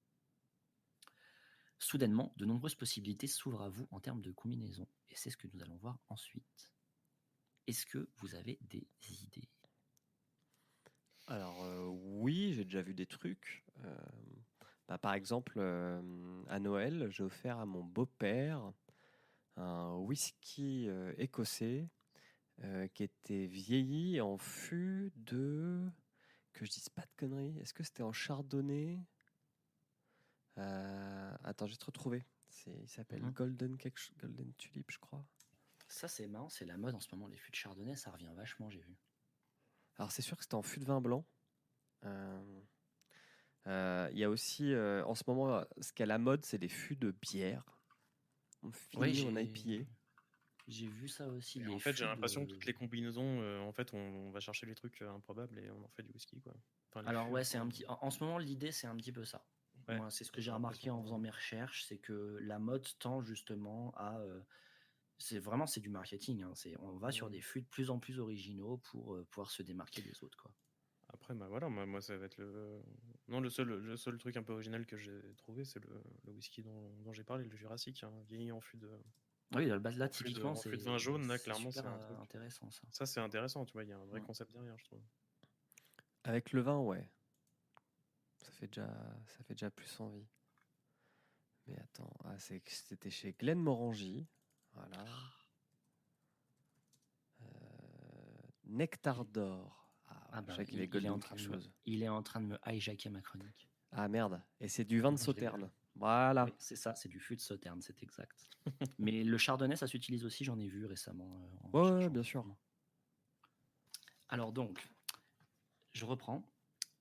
Soudainement, de nombreuses possibilités s'ouvrent à vous en termes de combinaison, et c'est ce que nous allons voir ensuite. Est-ce que vous avez des idées ? Alors oui, j'ai déjà vu des trucs. Par exemple, à Noël, j'ai offert à mon beau-père un whisky écossais qui était vieilli en fût de... Que je dise pas de conneries. Est-ce que c'était en chardonnay ? Attends, je vais te retrouver. Il s'appelle Golden Tulip, je crois. Ça, c'est marrant, c'est la mode en ce moment. Les fûts de chardonnay, ça revient vachement, j'ai vu. Alors, c'est sûr que c'était en fût de vin blanc. Il y a aussi, en ce moment, ce qu'est à la mode, c'est des fûts de bière. On finit, on a IPA. J'ai vu ça aussi. En fait, j'ai l'impression que toutes les combinaisons, en fait, on va chercher les trucs improbables et on en fait du whisky, quoi. Enfin, alors ouais, c'est un petit. En ce moment, l'idée, c'est un petit peu ça. Ouais. Moi, c'est ce que j'ai remarqué en faisant mes recherches, c'est que la mode tend justement à. C'est du marketing. Hein. On va sur des fûts de plus en plus originaux pour pouvoir se démarquer des autres, quoi. Après, bah voilà, moi ça va être le seul truc un peu original que j'ai trouvé, c'est le whisky dont j'ai parlé, le Jurassique, hein, vieilli en fût de. Oui, là typiquement, c'est. En fût de vin jaune, là, clairement, c'est super un truc intéressant ça. Ça, c'est intéressant, tu vois, il y a un vrai concept derrière, je trouve. Avec le vin, ouais. Ça fait déjà plus envie. Mais attends, c'était chez Glenmorangie. Voilà. Nectar d'or. Je sais qu'il est Golden quelque chose. Il est en train de me hijacker ma chronique. Ah merde, et c'est du vin de Sauternes. Voilà. Oui, c'est ça, c'est du fût de Sauternes, c'est exact. Mais le chardonnay, ça s'utilise aussi, j'en ai vu récemment. Ouais, bien sûr. Alors donc, je reprends.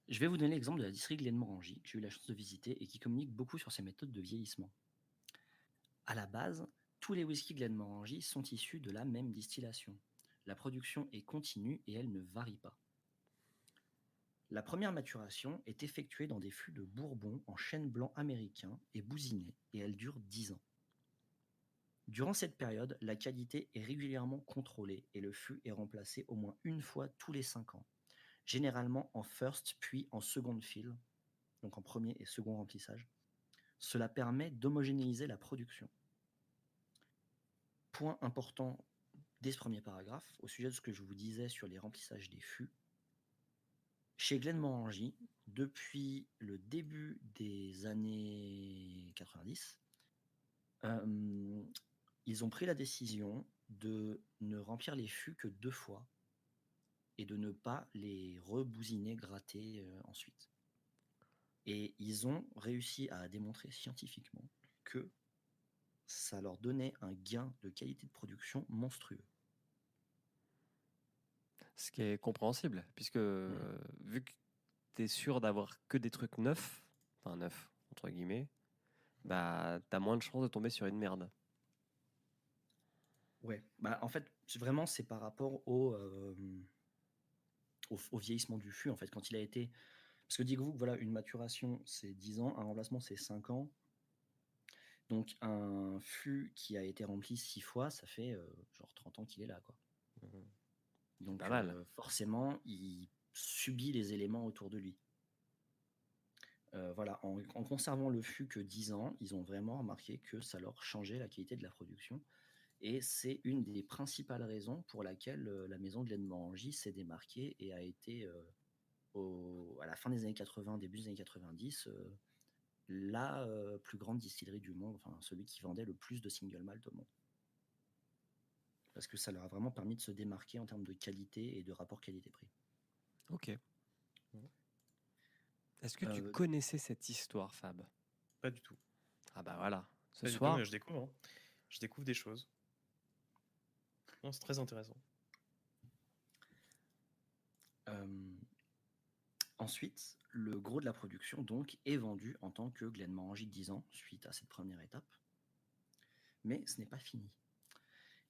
Je vais vous donner l'exemple de la distillerie Glenmorangie, que j'ai eu la chance de visiter et qui communique beaucoup sur ses méthodes de vieillissement. À la base, tous les whiskies Glenmorangie sont issus de la même distillation. La production est continue et elle ne varie pas. La première maturation est effectuée dans des fûts de Bourbon en chêne blanc américain et bousiné, et elle dure 10 ans. Durant cette période, la qualité est régulièrement contrôlée et le fût est remplacé au moins une fois tous les 5 ans, généralement en first puis en seconde fill, donc en premier et second remplissage. Cela permet d'homogénéiser la production. Point important dès ce premier paragraphe, au sujet de ce que je vous disais sur les remplissages des fûts. Chez Glenmorangie, depuis le début des années 90, ils ont pris la décision de ne remplir les fûts que 2 fois et de ne pas les rebousiner, gratter ensuite. Et ils ont réussi à démontrer scientifiquement que ça leur donnait un gain de qualité de production monstrueux. Ce qui est compréhensible, puisque vu que tu es sûr d'avoir que des trucs neufs, enfin neufs, entre guillemets, bah t'as moins de chances de tomber sur une merde. Ouais, bah en fait, vraiment, c'est par rapport au vieillissement du fût, en fait, quand il a été... Parce que dites-vous que voilà, une maturation, c'est 10 ans, un remplacement, c'est 5 ans. Donc, un fût qui a été rempli 6 fois, ça fait genre 30 ans qu'il est là, quoi. Donc, Pas mal. forcément, il subit les éléments autour de lui. Voilà, en conservant le fût que 10 ans, ils ont vraiment remarqué que ça leur changeait la qualité de la production. Et c'est une des principales raisons pour laquelle la maison Glenmorangie s'est démarquée et a été, à la fin des années 80, début des années 90, la plus grande distillerie du monde, enfin celui qui vendait le plus de single malt au monde. Parce que ça leur a vraiment permis de se démarquer en termes de qualité et de rapport qualité-prix. Ok. Est-ce que tu connaissais cette histoire, Fab? Pas du tout. Ah bah voilà. Ce Pas du tout, soir, mais je découvre. Hein. Je découvre des choses. Non, c'est très intéressant. Ensuite, le gros de la production donc est vendu en tant que Glenmorangie 10 ans suite à cette première étape. Mais ce n'est pas fini.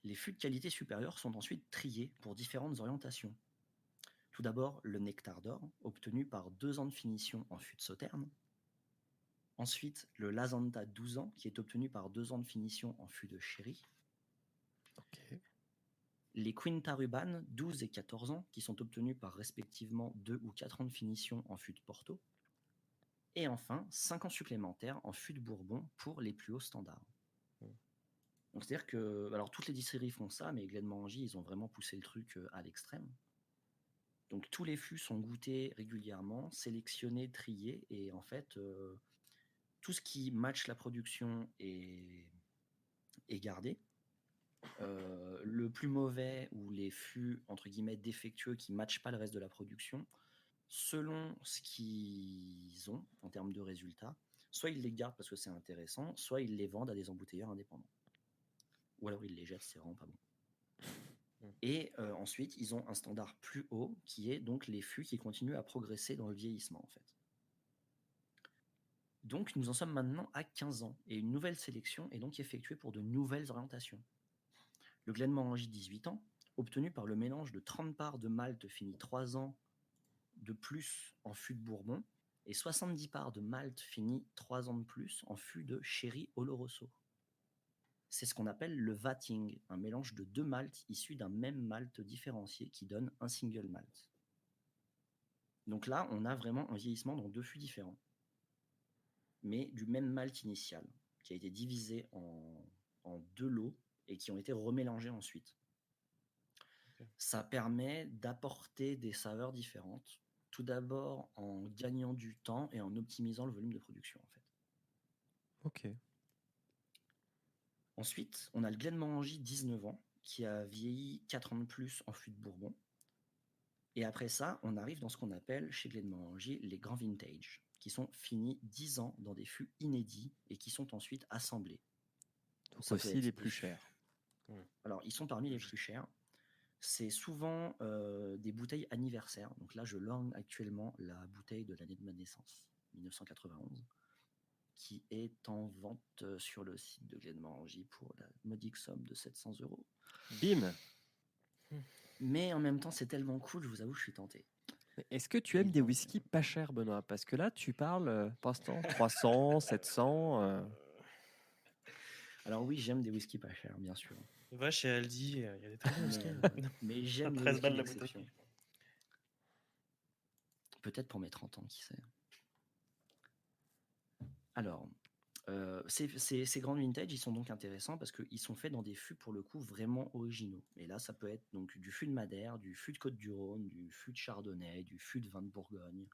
Les fûts de qualité supérieure sont ensuite triés pour différentes orientations. Tout d'abord, le Nectar d'or, obtenu par 2 ans de finition en fût de Sauterne. Ensuite, le Lazanta 12 ans, qui est obtenu par 2 ans de finition en fût de Sherry. Les Quinta Ruban 12 et 14 ans, qui sont obtenus par respectivement 2 ou 4 ans de finition en fût de Porto. Et enfin, 5 ans supplémentaires en fût de Bourbon pour les plus hauts standards. Donc c'est-à-dire que, alors toutes les distilleries font ça, mais Glenmorangie, ils ont vraiment poussé le truc à l'extrême. Donc tous les fûts sont goûtés régulièrement, sélectionnés, triés, et en fait, tout ce qui match la production est gardé. Le plus mauvais ou les fûts entre guillemets défectueux qui ne matchent pas le reste de la production, selon ce qu'ils ont en termes de résultats, soit ils les gardent parce que c'est intéressant, soit ils les vendent à des embouteilleurs indépendants. Ou alors ils les jettent, c'est vraiment pas bon. Et ensuite, ils ont un standard plus haut qui est donc les fûts qui continuent à progresser dans le vieillissement en fait. Donc nous en sommes maintenant à 15 ans et une nouvelle sélection est donc effectuée pour de nouvelles orientations. Le Glenmorangie 18 ans, obtenu par le mélange de 30 parts de malt fini 3 ans de plus en fût de Bourbon et 70 parts de malt fini 3 ans de plus en fût de Sherry Oloroso. C'est ce qu'on appelle le vatting, un mélange de 2 malts issus d'un même malt différencié qui donne un single malt. Donc là, on a vraiment un vieillissement dans 2 fûts différents, mais du même malt initial, qui a été divisé en 2 lots et qui ont été remélangés ensuite. Ça permet d'apporter des saveurs différentes, tout d'abord en gagnant du temps et en optimisant le volume de production en fait. Ok. Ensuite, on a le Glenmorangie 19 ans, qui a vieilli 4 ans de plus en fût de Bourbon. Et après ça, on arrive dans ce qu'on appelle chez Glenmorangie les grands vintage, qui sont finis 10 ans dans des fûts inédits et qui sont ensuite assemblés. Donc ça aussi les plus chers. Alors, ils sont parmi les plus chers. C'est souvent des bouteilles anniversaires. Donc là, je lorgne actuellement la bouteille de l'année de ma naissance, 1991, qui est en vente sur le site de Glenmorangie pour la modique somme de 700 €. Bim. Mais en même temps, c'est tellement cool, je vous avoue, je suis tenté. Est-ce que tu aimes des whiskies pas chers, Benoît? Parce que là, tu parles, pour l'instant, 300, 700... Alors oui, j'aime des whiskies pas chers, bien sûr. Va chez Aldi, il y a des très bons whiskies. Mais j'aime les 13 balles la exceptions. bouteille. Peut-être pour mes 30 ans, qui sait. Alors, ces grands vintage, ils sont donc intéressants parce qu'ils sont faits dans des fûts pour le coup vraiment originaux. Et là, ça peut être donc du fût de Madère, du fût de Côte-du-Rhône, du fût de Chardonnay, du fût de vin de Bourgogne,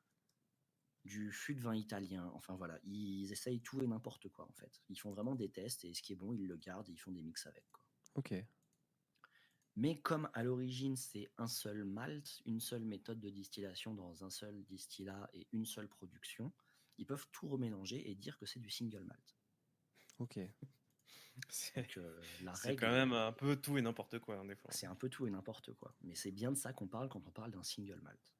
du fût de vin italien. Enfin voilà, ils essayent tout et n'importe quoi en fait. Ils font vraiment des tests et ce qui est bon, ils le gardent et ils font des mix avec, quoi. Ok. Mais comme à l'origine, c'est un seul malt, une seule méthode de distillation dans un seul distillat et une seule production, ils peuvent tout remélanger et dire que c'est du single malt. Ok. C'est Donc, la c'est règle, quand même un peu tout et n'importe quoi, hein, des fois. c'est un peu tout et n'importe quoi. Mais c'est bien de ça qu'on parle quand on parle d'un single malt.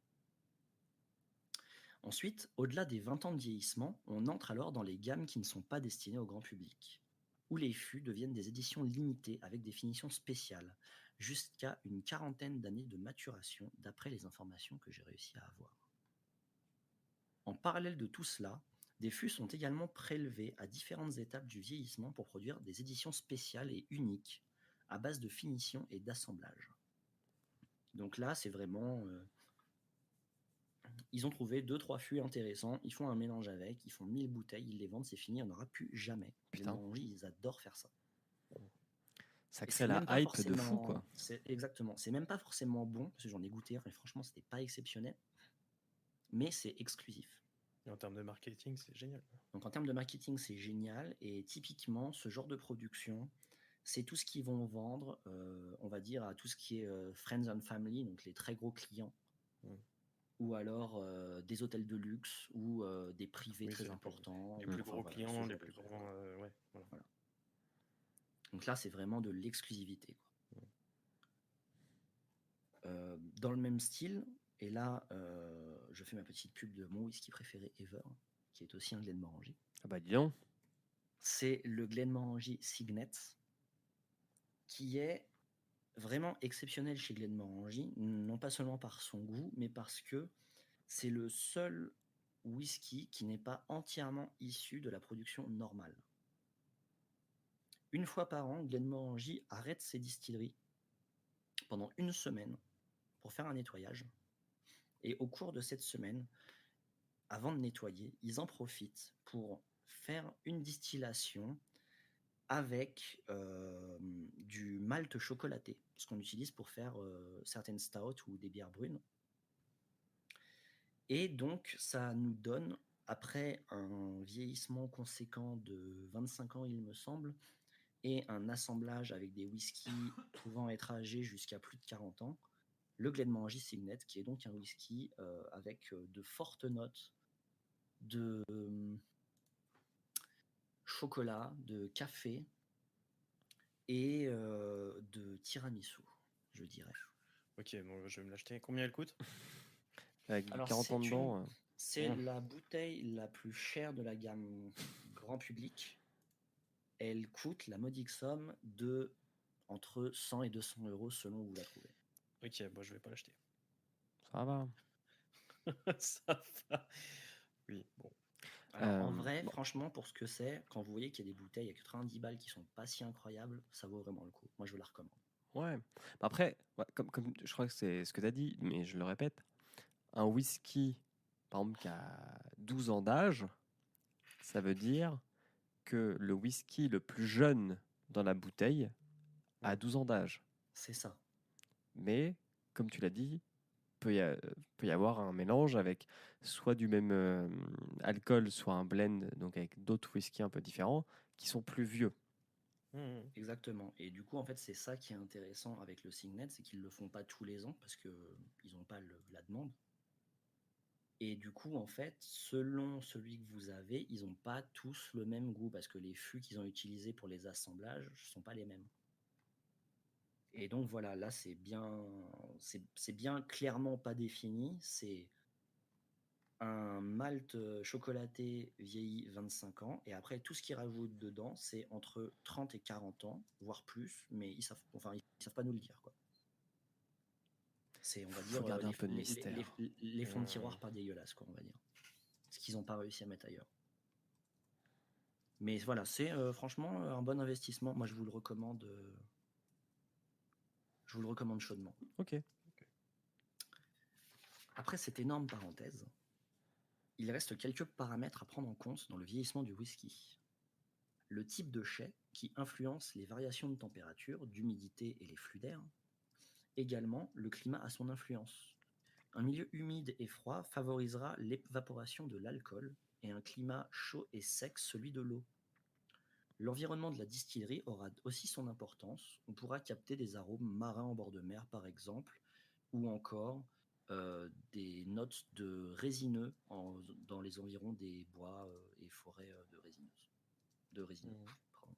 Ensuite, au-delà des 20 ans de vieillissement, on entre alors dans les gammes qui ne sont pas destinées au grand public, où les fûts deviennent des éditions limitées avec des finitions spéciales, jusqu'à une quarantaine d'années de maturation, d'après les informations que j'ai réussi à avoir. En parallèle de tout cela, des fûts sont également prélevés à différentes étapes du vieillissement pour produire des éditions spéciales et uniques, à base de finition et d'assemblage. Donc là, c'est vraiment... ils ont trouvé 2-3 fûts intéressants, ils font un mélange avec, ils font 1000 bouteilles, ils les vendent, c'est fini, il n'y en aura plus jamais. Les Putain. Morangy, ils adorent faire ça. Ça Et crée c'est la même pas hype de fou, forcément... quoi. Exactement. C'est même pas forcément bon, parce que j'en ai goûté, et franchement, c'était pas exceptionnel. Mais c'est exclusif. Et en termes de marketing, c'est génial. Donc en termes de marketing, c'est génial. Et typiquement, ce genre de production, c'est tout ce qu'ils vont vendre, on va dire, à tout ce qui est Friends and Family, donc les très gros clients. Mm. Ou alors des hôtels de luxe ou des privés Oui, très c'est importants. les plus Enfin, gros voilà, clients, ce les genre plus de trucs, grands. quoi. Ouais, voilà. Voilà. Donc là, c'est vraiment de l'exclusivité, quoi. Dans le même style, et là, je fais ma petite pub de mon whisky préféré ever, qui est aussi un Glenmorangie. Ah bah dis donc. C'est le Glenmorangie Signet, qui est vraiment exceptionnel chez Glenmorangie, non pas seulement par son goût, mais parce que c'est le seul whisky qui n'est pas entièrement issu de la production normale. Une fois par an, Glenmorangie arrête ses distilleries pendant une semaine pour faire un nettoyage. Et au cours de cette semaine, avant de nettoyer, ils en profitent pour faire une distillation avec du malt chocolaté, ce qu'on utilise pour faire certaines stouts ou des bières brunes. Et donc, ça nous donne, après un vieillissement conséquent de 25 ans, il me semble, et un assemblage avec des whiskies pouvant être âgés jusqu'à plus de 40 ans, le Glenmorangie Signet, qui est donc un whisky avec de fortes notes de chocolat, de café et de tiramisu, je dirais. Ok, bon, je vais me l'acheter. Combien elle coûte? Avec du Alors, 40 ans dedans. c'est la bouteille la plus chère de la gamme grand public. Elle coûte la modique somme de entre 100 et 200 euros selon où vous la trouvez. Ok, bon, je vais pas l'acheter. Ça va. Ça va. Oui, bon. Alors, en vrai, bon. franchement, pour ce que c'est, quand vous voyez qu'il y a des bouteilles à 90 balles qui sont pas si incroyables, ça vaut vraiment le coup. Moi, je vous la recommande. Ouais. Après, ouais, comme je crois que c'est ce que tu as dit, mais je le répète, un whisky, par exemple, qui a 12 ans d'âge, ça veut dire que le whisky le plus jeune dans la bouteille a 12 ans d'âge. C'est ça. Mais, comme tu l'as dit, peut y avoir un mélange avec soit du même alcool, soit un blend, donc avec d'autres whiskies un peu différents, qui sont plus vieux. Exactement. Et du coup, en fait, c'est ça qui est intéressant avec le Signet, c'est qu'ils le font pas tous les ans parce qu'ils n'ont pas la demande. Et du coup, en fait, selon celui que vous avez, ils n'ont pas tous le même goût parce que les fûts qu'ils ont utilisés pour les assemblages ne sont pas les mêmes. Et donc voilà, là c'est bien clairement pas défini. C'est un malt chocolaté vieilli 25 ans. Et après, tout ce qu'ils rajoutent dedans, c'est entre 30 et 40 ans, voire plus, mais ils savent pas nous le dire, quoi. C'est, on va Faut dire, garder un peu de mystère. les fonds de tiroir pas dégueulasses, quoi, on va dire. Ce qu'ils n'ont pas réussi à mettre ailleurs. Mais voilà, c'est franchement un bon investissement. Moi, je vous le recommande chaudement. Ok. Après cette énorme parenthèse, il reste quelques paramètres à prendre en compte dans le vieillissement du whisky. Le type de chai qui influence les variations de température, d'humidité et les flux d'air. Également, le climat a son influence. Un milieu humide et froid favorisera l'évaporation de l'alcool et un climat chaud et sec celui de l'eau. L'environnement de la distillerie aura aussi son importance. On pourra capter des arômes marins en bord de mer, par exemple, ou encore des notes de résineux dans les environs des bois et forêts de résineux. Pardon.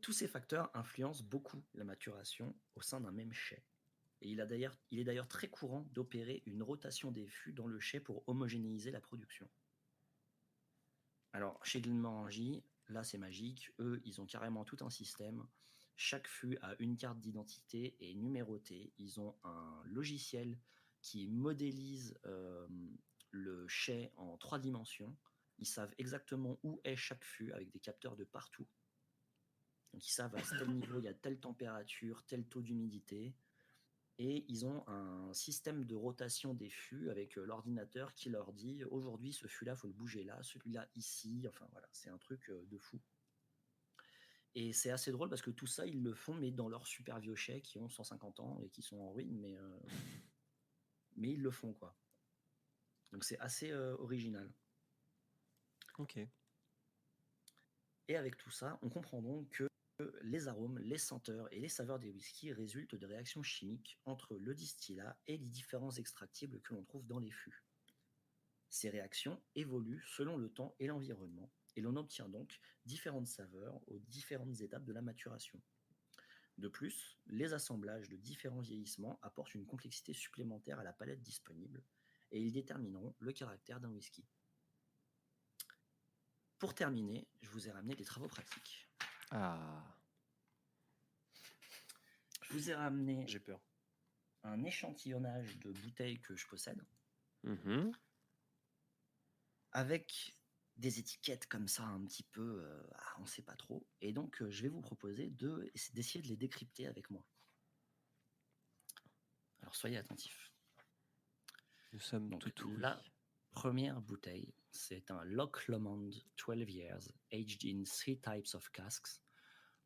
Tous ces facteurs influencent beaucoup la maturation au sein d'un même chai. Et il est d'ailleurs très courant d'opérer une rotation des fûts dans le chai pour homogénéiser la production. Alors, chez Glenmorangie, là c'est magique, eux ils ont carrément tout un système. Chaque fût a une carte d'identité et est numéroté. Ils ont un logiciel qui modélise le chai en 3 dimensions. Ils savent exactement où est chaque fût avec des capteurs de partout. Donc ils savent à tel niveau, il y a telle température, tel taux d'humidité. Et ils ont un système de rotation des fûts avec l'ordinateur qui leur dit aujourd'hui ce fût-là, il faut le bouger là, celui-là ici. Enfin voilà, c'est un truc de fou. Et c'est assez drôle parce que tout ça, ils le font, mais dans leurs super vieux chais qui ont 150 ans et qui sont en ruine, mais ils le font, quoi. Donc c'est assez original. Ok. Et avec tout ça, on comprend donc que les arômes, les senteurs et les saveurs des whiskies résultent de réactions chimiques entre le distillat et les différents extractibles que l'on trouve dans les fûts. Ces réactions évoluent selon le temps et l'environnement, et l'on obtient donc différentes saveurs aux différentes étapes de la maturation. De plus, les assemblages de différents vieillissements apportent une complexité supplémentaire à la palette disponible, et ils détermineront le caractère d'un whisky. Pour terminer, je vous ai ramené des travaux pratiques. Ah. Je vous ai ramené J'ai peur. un échantillonnage de bouteilles que je possède, avec des étiquettes comme ça un petit peu, on ne sait pas trop. Et donc, je vais vous proposer d'essayer de les décrypter avec moi. Alors, soyez attentifs. Nous sommes Donc, tout oui. la première bouteille, c'est un Loch Lomond 12 years, aged in 3 types of casks,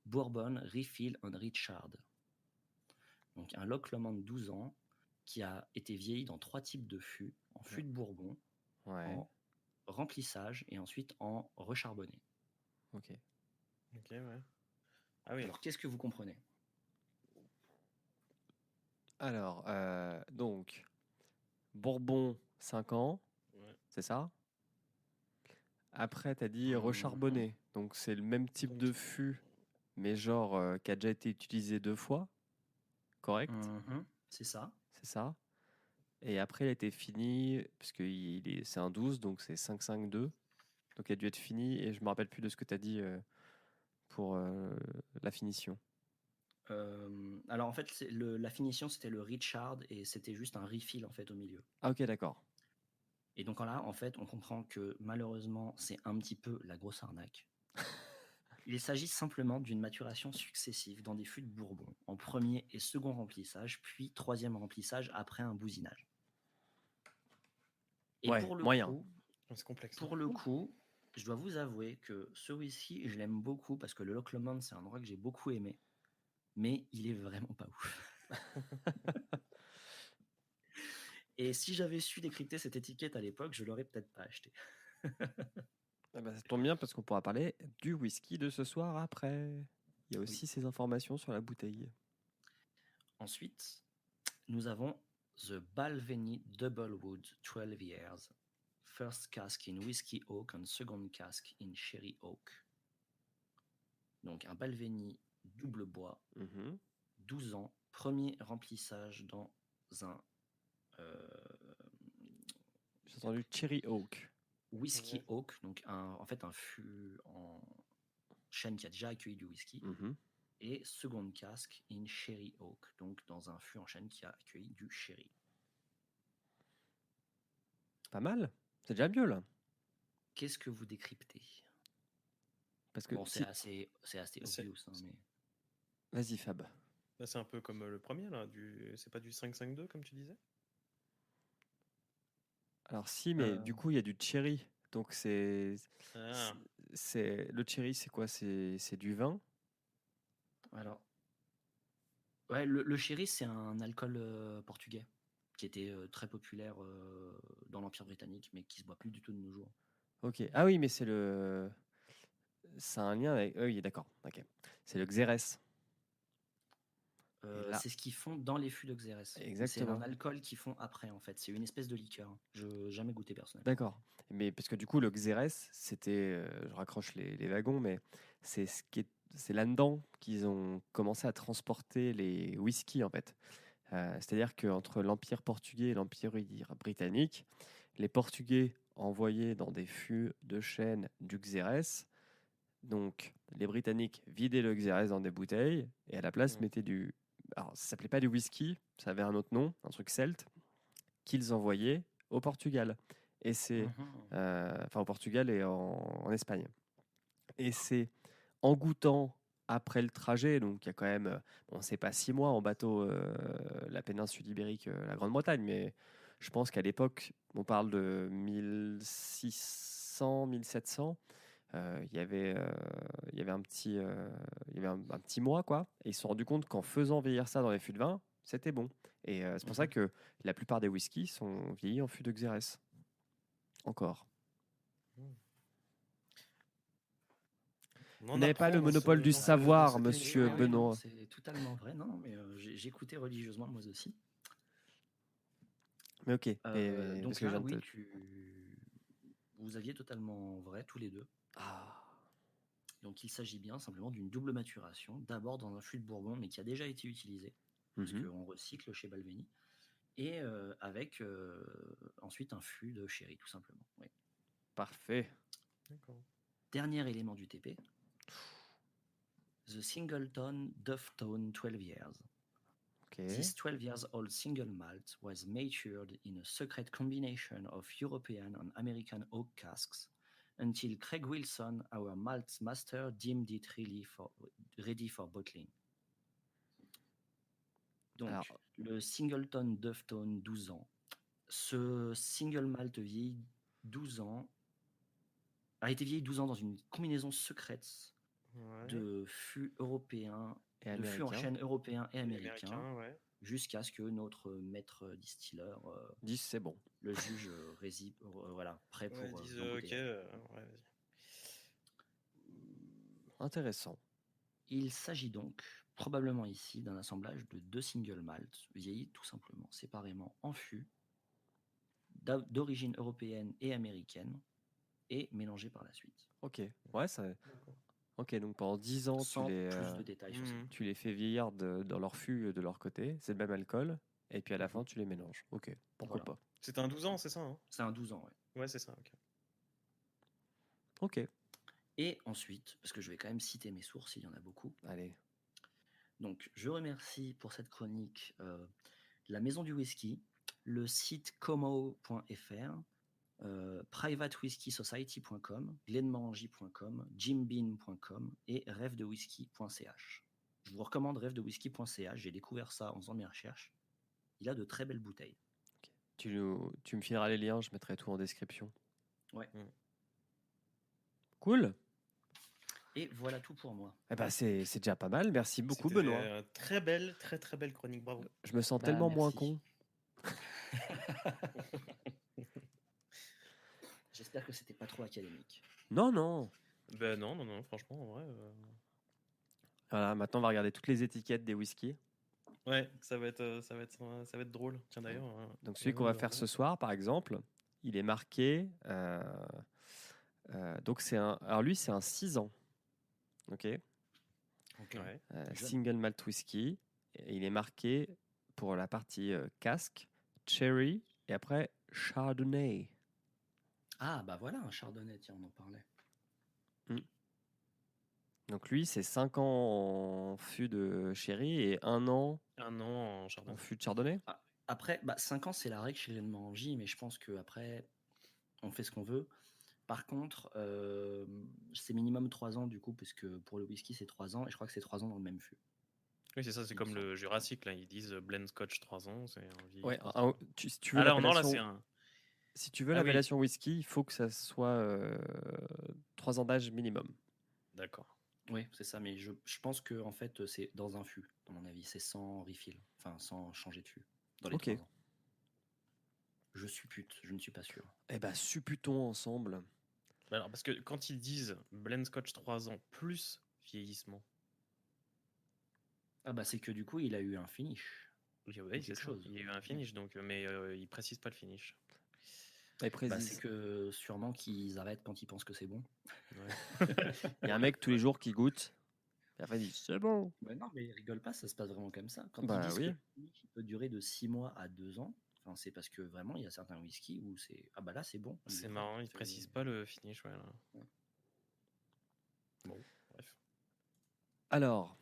Bourbon, Refill and Richard. Donc, un Loch Lomond 12 ans qui a été vieilli dans 3 types de fûts, en fût de Bourbon, en remplissage et ensuite en recharbonné. Ok. Ok, ouais. Ah oui. Alors, qu'est-ce que vous comprenez? Alors, donc, Bourbon 5 ans, c'est ça? Après, tu as dit recharbonné. Donc, c'est le même type de fût, mais genre qui a déjà été utilisé 2 fois. Correct? C'est ça. C'est ça. Et après, il a été fini, parce que c'est un 12, donc c'est 5-5-2. Donc, il a dû être fini, et je me rappelle plus de ce que tu as dit pour la finition. Alors en fait, la finition c'était le Richard et c'était juste un refill en fait au milieu. Ah ok, d'accord. Et donc là, en fait, on comprend que malheureusement, c'est un petit peu la grosse arnaque. Il s'agit simplement d'une maturation successive dans des fûts de Bourbon, en premier et second remplissage, puis troisième remplissage après un bousinage. Et ouais, pour le moyen. coup, c'est complexe. Pour le coup, je dois vous avouer que ce whisky, je l'aime beaucoup parce que le Loch Lomond, c'est un endroit que j'ai beaucoup aimé, mais il est vraiment pas ouf. Et si j'avais su décrypter cette étiquette à l'époque, je l'aurais peut-être pas acheté. Ah bah, ça tombe bien parce qu'on pourra parler du whisky de ce soir après. Il y a aussi ces informations sur la bouteille. Ensuite, nous avons The Balvenie Double Wood 12 Years. First cask in Whiskey Oak and second cask in Sherry Oak. Donc un Balvenie double bois, 12 ans, premier remplissage dans un... J'ai entendu Cherry Oak. Whiskey Oak, donc en fait un fût en chêne qui a déjà accueilli du whisky. Et second cask in Sherry Oak, donc dans un fût en chêne qui a accueilli du sherry. Pas mal, c'est déjà mieux là. Qu'est-ce que vous décryptez? Parce que bon, c'est assez obvious. Mais... Vas-y Fab. Là, c'est un peu comme le premier, là. C'est pas du 5-5-2 comme tu disais? Alors si, mais du coup, il y a du cherry. Donc Ah, le cherry, c'est quoi? C'est du vin? Alors, ouais, le sherry, c'est un alcool portugais qui était très populaire dans l'Empire britannique, mais qui se boit plus du tout de nos jours. Ok. Ah oui, mais c'est un lien avec. Oui, d'accord. Ok. C'est le Xérès. Et là, C'est ce qu'ils font dans les fûts de Xérès. Mais c'est un exactement. alcool qu'ils font après, en fait. C'est une espèce de liqueur. Je n'ai jamais goûté personnellement. D'accord. Mais parce que du coup, le Xérès, c'était. Je raccroche les wagons, mais c'est là-dedans qu'ils ont commencé à transporter les whiskies, en fait. C'est-à-dire qu'entre l'Empire portugais et l'Empire britannique, les Portugais envoyaient dans des fûts de chêne du Xérès. Donc, les Britanniques vidaient le Xérès dans des bouteilles et à la place mettaient du. Alors, ça s'appelait pas du whisky, ça avait un autre nom, un truc celte, qu'ils envoyaient au Portugal. Et c'est. Enfin, au Portugal et en Espagne. Et c'est en goûtant après le trajet, donc il y a quand même, bon, c'est pas 6 mois en bateau, la péninsule ibérique, la Grande-Bretagne, mais je pense qu'à l'époque, on parle de 1600, 1700. Il y avait un petit, un petit mois, quoi. Et ils se sont rendus compte qu'en faisant vieillir ça dans les fûts de vin, c'était bon. Et c'est pour ça que la plupart des whiskies sont vieillis en fût de Xérès. Encore. Vous n'avez pas le monopole du savoir, monsieur Benoît. C'est totalement vrai. Non, mais j'écoutais religieusement moi aussi. Mais ok. Donc parce que là, je viens de oui, vous aviez totalement vrai tous les deux. Donc il s'agit bien simplement d'une double maturation, d'abord dans un fût de Bourbon, mais qui a déjà été utilisé, parce qu'on recycle chez Balvenie, et avec ensuite un fût de sherry, tout simplement. Oui. Parfait. Dernier élément du TP, The Singleton Duftone 12 Years. This 12 years old single malt was matured in a secret combination of European and American oak casks until Craig Wilson, our malt master, deemed it ready for bottling. Donc, le Singleton Duftone 12 ans. Ce single malt vieilli 12 ans a été vieilli 12 ans dans une combinaison secrète de fûts européens, de fûts en chêne européens et américains, jusqu'à ce que notre maître distilleur dise c'est bon. Le juge voilà, prêt pour dise ok, vas-y. Intéressant. Il s'agit donc probablement ici d'un assemblage de 2 single malt vieillis tout simplement séparément en fût d'origine européenne et américaine et mélangés par la suite. Ok, ouais, ça. Ok, donc pendant 10 ans, Sans plus de détails sur ça. Tu les fais vieillir dans leur fût de leur côté, c'est le même alcool, et puis à la fin, tu les mélanges. Ok, pourquoi pas. C'est un 12 ans, c'est ça, hein? C'est un 12 ans, ouais. Ouais, c'est ça, ok. Ok. Et ensuite, parce que je vais quand même citer mes sources, il y en a beaucoup. Allez. Donc, je remercie pour cette chronique la Maison du Whisky, le site como.fr, privatewhisky-society.com, glenmorangy.com, jimbean.com et rêvedewhisky.ch. Je vous recommande rêvedewhisky.ch, j'ai découvert ça en faisant mes recherches. Il a de très belles bouteilles. Okay. Tu me fileras les liens, je mettrai tout en description. Ouais. Cool. Et voilà tout pour moi. Eh ben c'est déjà pas mal, merci beaucoup Benoît. Très belle chronique, bravo. Je me sens tellement moins con. J'espère que c'était pas trop académique. Non, non. Ben non, franchement, en vrai. Voilà, maintenant on va regarder toutes les étiquettes des whiskies. Ouais, ça va être drôle. Tiens d'ailleurs. Donc celui qu'on va faire ce soir, par exemple, il est marqué. Donc alors lui c'est un 6 ans. Ok. Okay. Single malt whisky. Et il est marqué pour la partie casque, cherry et après chardonnay. Ah bah voilà un chardonnay, tiens on en parlait. Donc lui c'est 5 ans en fût de sherry et 1 an en chardonnay. En fût de chardonnay. Après 5 ans c'est la règle chez Glenmorangie, mais je pense qu'après on fait ce qu'on veut. Par contre, c'est minimum 3 ans du coup, puisque pour le whisky c'est 3 ans, et je crois que c'est 3 ans dans le même fût. Oui, c'est ça, c'est comme le Jurassique, là, ils disent blend scotch 3 ans, c'est un vieil. Ouais, si tu veux alors non, là c'est un. Si tu veux Ah oui. l'appellation whisky, il faut que ça soit 3 ans d'âge minimum. D'accord. Oui, c'est ça, mais je pense que en fait, c'est dans un fût, à mon avis. C'est sans refill, enfin sans changer de fût, dans les Ok. 3 ans. Je suppute, je ne suis pas sûr. Eh ben, supputons ensemble. Bah alors, parce que quand ils disent blend scotch 3 ans plus vieillissement, Ah bah c'est que du coup, il a eu un finish. oui, ou c'est quelque ça. chose. Il y a eu un finish, donc, mais ils précisent pas le finish. Et Bah, précise. c'est que sûrement qu'ils arrêtent quand ils pensent que c'est bon. Ouais. Il y a un mec tous les jours qui goûte. Et après, il dit c'est bon. Bah non, mais rigole pas, ça se passe vraiment comme ça. Quand ils Bah disent oui. que le finish il peut durer de 6 mois à 2 ans, enfin, c'est parce que vraiment, il y a certains whisky où c'est ah bah là, c'est bon. on C'est goûtera. marrant, ils C'est- précisent pas le finish. Ouais, là. Ouais. Bon, bref. Alors,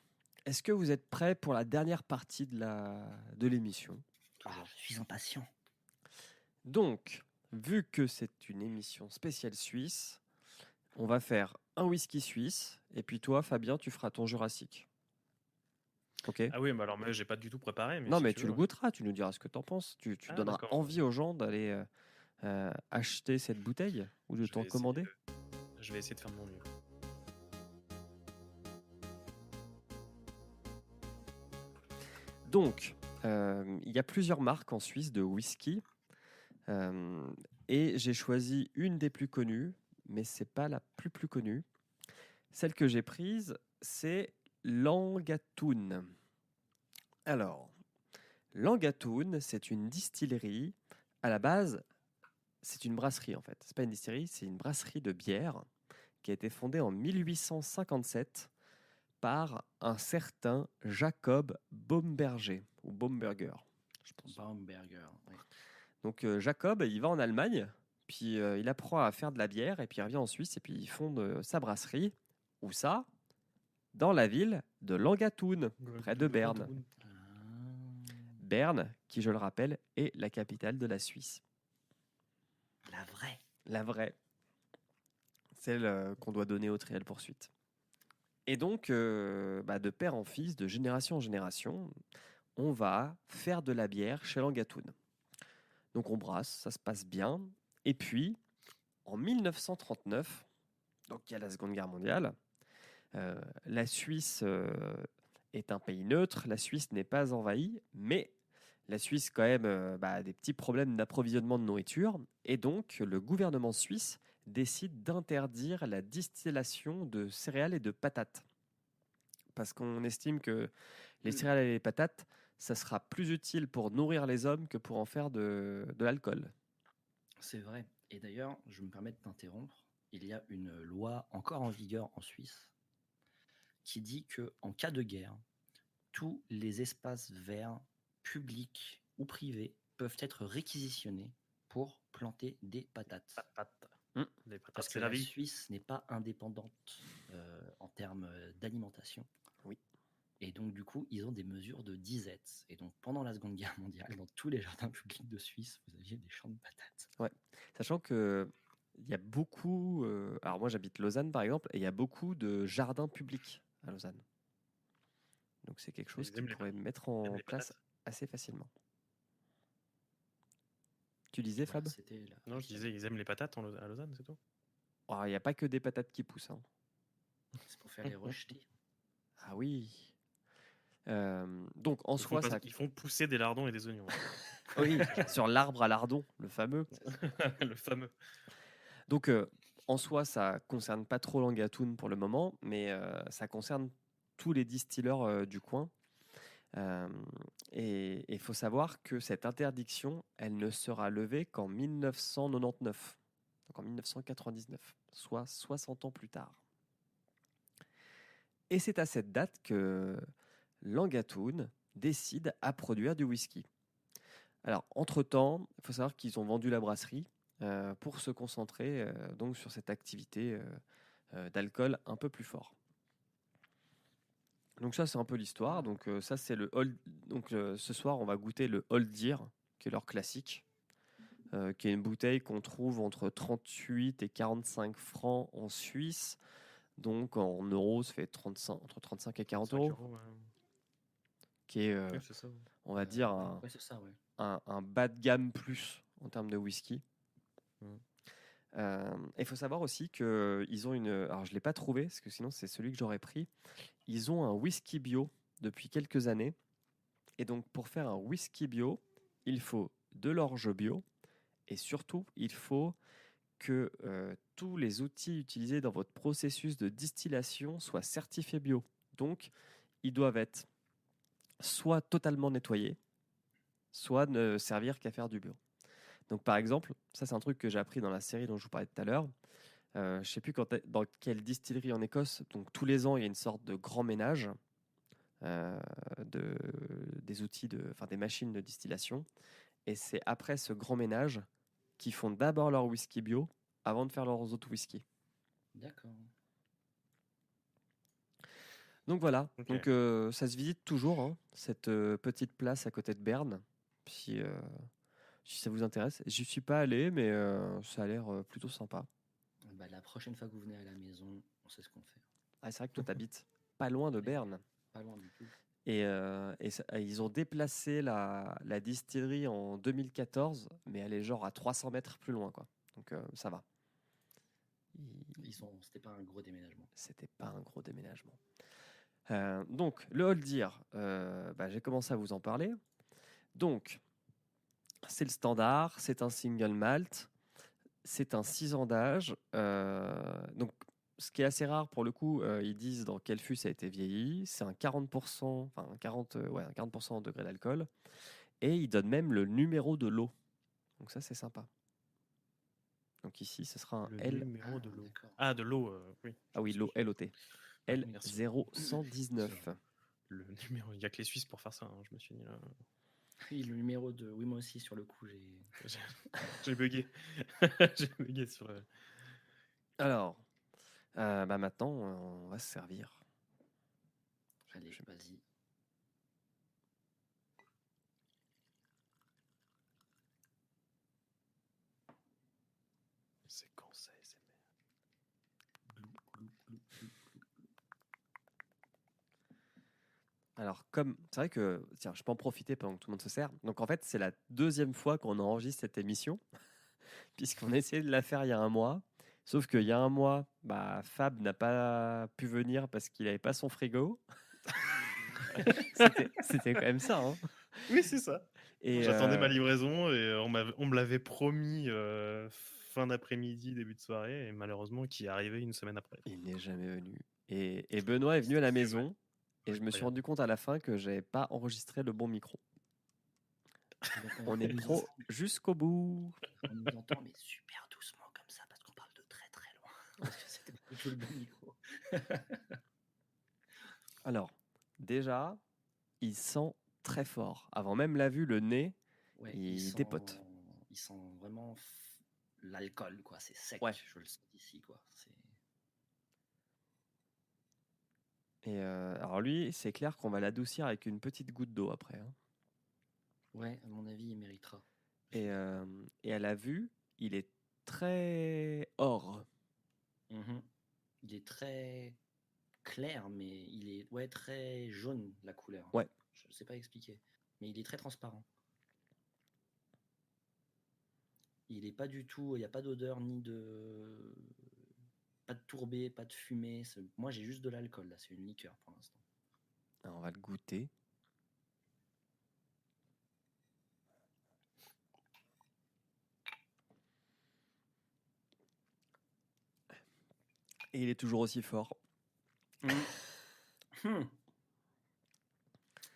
est-ce que vous êtes prêts pour la dernière partie de l'émission? Ah, je suis impatient. Donc, vu que c'est une émission spéciale suisse, on va faire un whisky suisse. Et puis toi, Fabien, tu feras ton Jurassique. Ok? Ah oui, mais alors moi j'ai pas du tout préparé. Mais Non, si mais tu tu veux. le goûteras, tu nous diras ce que t'en penses. Tu Ah, donneras d'accord. envie aux gens d'aller acheter cette bouteille ou de Je t'en vais essayer commander. Je vais essayer de faire de mon mieux. Donc, il y a plusieurs marques en Suisse de whisky. Et j'ai choisi une des plus connues, mais c'est pas la plus connue. Celle que j'ai prise, c'est Langatoon. Alors, Langatoon, c'est une distillerie. À la base, c'est une brasserie en fait. C'est pas une distillerie, c'est une brasserie de bière qui a été fondée en 1857 par un certain Jacob Baumberger ou Baumberger, je pense. Baumberger. Ouais. Donc Jacob, il va en Allemagne, puis il apprend à faire de la bière, et puis il revient en Suisse, et puis il fonde sa brasserie. Où ça? Dans la ville de Langatoon, près de Berne. Ah. Berne, qui je le rappelle, est la capitale de la Suisse. La vraie. La vraie. Celle qu'on doit donner au Trial Poursuite. Et donc, de père en fils, de génération en génération, on va faire de la bière chez Langatoon. Donc on brasse, ça se passe bien. Et puis, en 1939, donc il y a la Seconde Guerre mondiale, la Suisse est un pays neutre, la Suisse n'est pas envahie, mais la Suisse quand même a des petits problèmes d'approvisionnement de nourriture, et donc le gouvernement suisse décide d'interdire la distillation de céréales et de patates. Parce qu'on estime que les céréales et les patates, ça sera plus utile pour nourrir les hommes que pour en faire de l'alcool. C'est vrai. Et d'ailleurs, je me permets de t'interrompre. Il y a une loi encore en vigueur en Suisse qui dit que en cas de guerre, tous les espaces verts, publics ou privés, peuvent être réquisitionnés pour planter des patates. Les patates, Parce que c'est la la vie. Suisse n'est pas indépendante en termes d'alimentation. Oui. Et donc, du coup, ils ont des mesures de disette. Et donc, pendant la Seconde Guerre mondiale, dans tous les jardins publics de Suisse, vous aviez des champs de patates. Ouais. Sachant que il y a beaucoup. Alors moi j'habite Lausanne par exemple, et il y a beaucoup de jardins publics à Lausanne. Donc c'est quelque chose Ils qu'ils aiment les pourraient mettre Ils aiment en les place patates. assez facilement. Tu disais Voilà, Fab? c'était là. Non, je disais, ils aiment les patates à Lausanne, c'est tout. Oh, il n'y a pas que des patates qui poussent, hein. C'est pour faire les rejetés. Ah oui. Donc en soi ça. Ils font pousser des lardons et des oignons. Oui, sur l'arbre à lardons, le fameux. Le fameux. Donc en soi ça concerne pas trop Langatoon pour le moment, mais ça concerne tous les distilleurs du coin. Et il faut savoir que cette interdiction, elle ne sera levée qu'en 1999, donc en 1999, soit 60 ans plus tard. Et c'est à cette date que Langatoon décide à produire du whisky. Alors, entre-temps, il faut savoir qu'ils ont vendu la brasserie pour se concentrer donc sur cette activité d'alcool un peu plus fort. Donc ça, c'est un peu l'histoire. Donc ça, c'est le Old. Donc ce soir, on va goûter le Old Deer, qui est leur classique, qui est une bouteille qu'on trouve entre 38 et 45 francs en Suisse. Donc en euros, ça fait 35, entre 35 et 40 euros, qui est, Oui, c'est ça. on va dire, Ouais, c'est ça, ouais. un bas de gamme plus en termes de whisky. Il faut savoir aussi qu'ils ont une. Alors, je ne l'ai pas trouvé, parce que sinon, c'est celui que j'aurais pris. Ils ont un whisky bio depuis quelques années. Et donc, pour faire un whisky bio, il faut de l'orge bio. Et surtout, il faut que tous les outils utilisés dans votre processus de distillation soient certifiés bio. Donc, ils doivent être soit totalement nettoyés, soit ne servir qu'à faire du bio. Donc, par exemple, ça, c'est un truc que j'ai appris dans la série dont je vous parlais tout à l'heure. Je ne sais plus dans quelle distillerie en Écosse. Donc, tous les ans, il y a une sorte de grand ménage des outils, des machines de distillation. Et c'est après ce grand ménage qu'ils font d'abord leur whisky bio avant de faire leurs autres whisky. D'accord. Donc voilà, Ok. donc, ça se visite toujours, hein, cette petite place à côté de Berne. Si ça vous intéresse. J'y suis pas allé, mais ça a l'air plutôt sympa. Bah, la prochaine fois que vous venez à la maison, on sait ce qu'on fait. Ah, c'est vrai que toi, t'habites pas loin de Berne. Pas loin du tout. Et ils ont déplacé la distillerie en 2014, mais elle est genre à 300 mètres plus loin, quoi. Donc ça va. C'était pas un gros déménagement. C'était pas un gros déménagement. Donc, le Holdir, j'ai commencé à vous en parler. Donc, c'est le standard, c'est un single malt, c'est un 6 ans d'âge. Donc, ce qui est assez rare pour le coup, ils disent dans quel fût ça a été vieilli. C'est un 40%, un 40% en degré d'alcool. Et ils donnent même le numéro de l'eau. Donc, ça, c'est sympa. Donc, ici, ce sera un Le L. numéro de l'eau. D'accord. Ah, de l'eau, oui. Ah oui, l'eau, LOT. Merci. L0119. Le numéro, il n'y a que les Suisses pour faire ça, hein, je me suis dit là. Oui, le numéro de. Oui, moi aussi, sur le coup, J'ai bugué. J'ai bugué sur le. Alors, maintenant, on va se servir. Allez, vas-y. C'est quand ça, SMR. Alors, c'est vrai que, tiens, je peux en profiter pendant que tout le monde se sert. Donc, en fait, c'est la deuxième fois qu'on enregistre cette émission, puisqu'on a essayé de la faire il y a un mois. Sauf qu'il y a un mois, Fab n'a pas pu venir parce qu'il n'avait pas son frigo. C'était quand même ça, hein. Oui, c'est ça. Et j'attendais ma livraison et on me l'avait promis fin d'après-midi, début de soirée, et malheureusement, qui est arrivé une semaine après. il n'est jamais venu. Et Benoît est venu à la maison. Et je me suis rendu compte à la fin que j'avais pas enregistré le bon micro. On est pro jusqu'au bout. On nous entend, mais super doucement comme ça, parce qu'on parle de très très loin. Parce que c'était pas du tout le bon micro. Alors, déjà, il sent très fort. Avant même la vue, le nez, Ouais, il dépote. Il sent vraiment l'alcool, quoi. C'est sec. Ouais. Je le sens ici, quoi. Et alors lui, c'est clair qu'on va l'adoucir avec une petite goutte d'eau après, hein. Ouais, à mon avis, il méritera. Et à la vue, il est très or. Il est très clair, mais il est très jaune, la couleur. Ouais. Je ne sais pas expliquer. Mais il est très transparent. Il n'est pas du tout... Il n'y a pas d'odeur ni de... Pas de tourbée, pas de fumée. Moi, j'ai juste de l'alcool, là. C'est une liqueur, pour l'instant. Alors, on va le goûter. Et il est toujours aussi fort.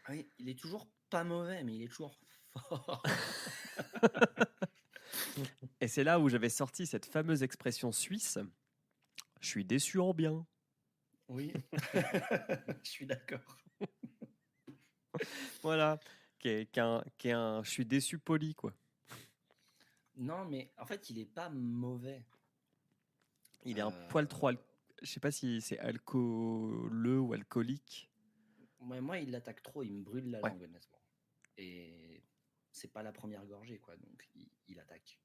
Oui, il est toujours pas mauvais, mais il est toujours fort. Et c'est là où j'avais sorti cette fameuse expression suisse. Je suis déçu en bien. Oui, je suis d'accord. Voilà, je suis déçu poli, quoi. Non, mais en fait, il est pas mauvais. Il est un poil trop... Je sais pas si c'est alcooleux ou alcoolique. Moi, il l'attaque trop, il me brûle la langue, honnêtement. Et c'est pas la première gorgée, quoi, donc il attaque.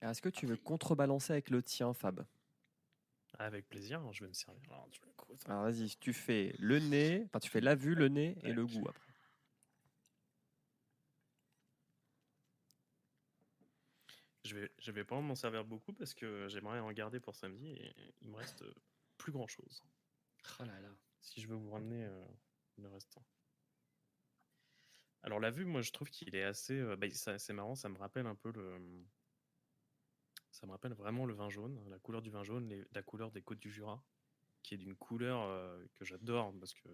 Alors, est-ce que tu veux contrebalancer avec le tien, Fab? Avec plaisir, je vais me servir. Alors vas-y, tu fais le nez, enfin tu fais la vue, le nez et le goût après. je vais pas m'en servir beaucoup parce que j'aimerais en garder pour samedi et il me reste plus grand chose. Oh là là. Si je veux vous ramener le restant. Alors la vue, moi je trouve qu'il est assez. C'est marrant, ça me rappelle un peu ça me rappelle vraiment le vin jaune, la couleur du vin jaune, la couleur des Côtes du Jura, qui est d'une couleur que j'adore parce que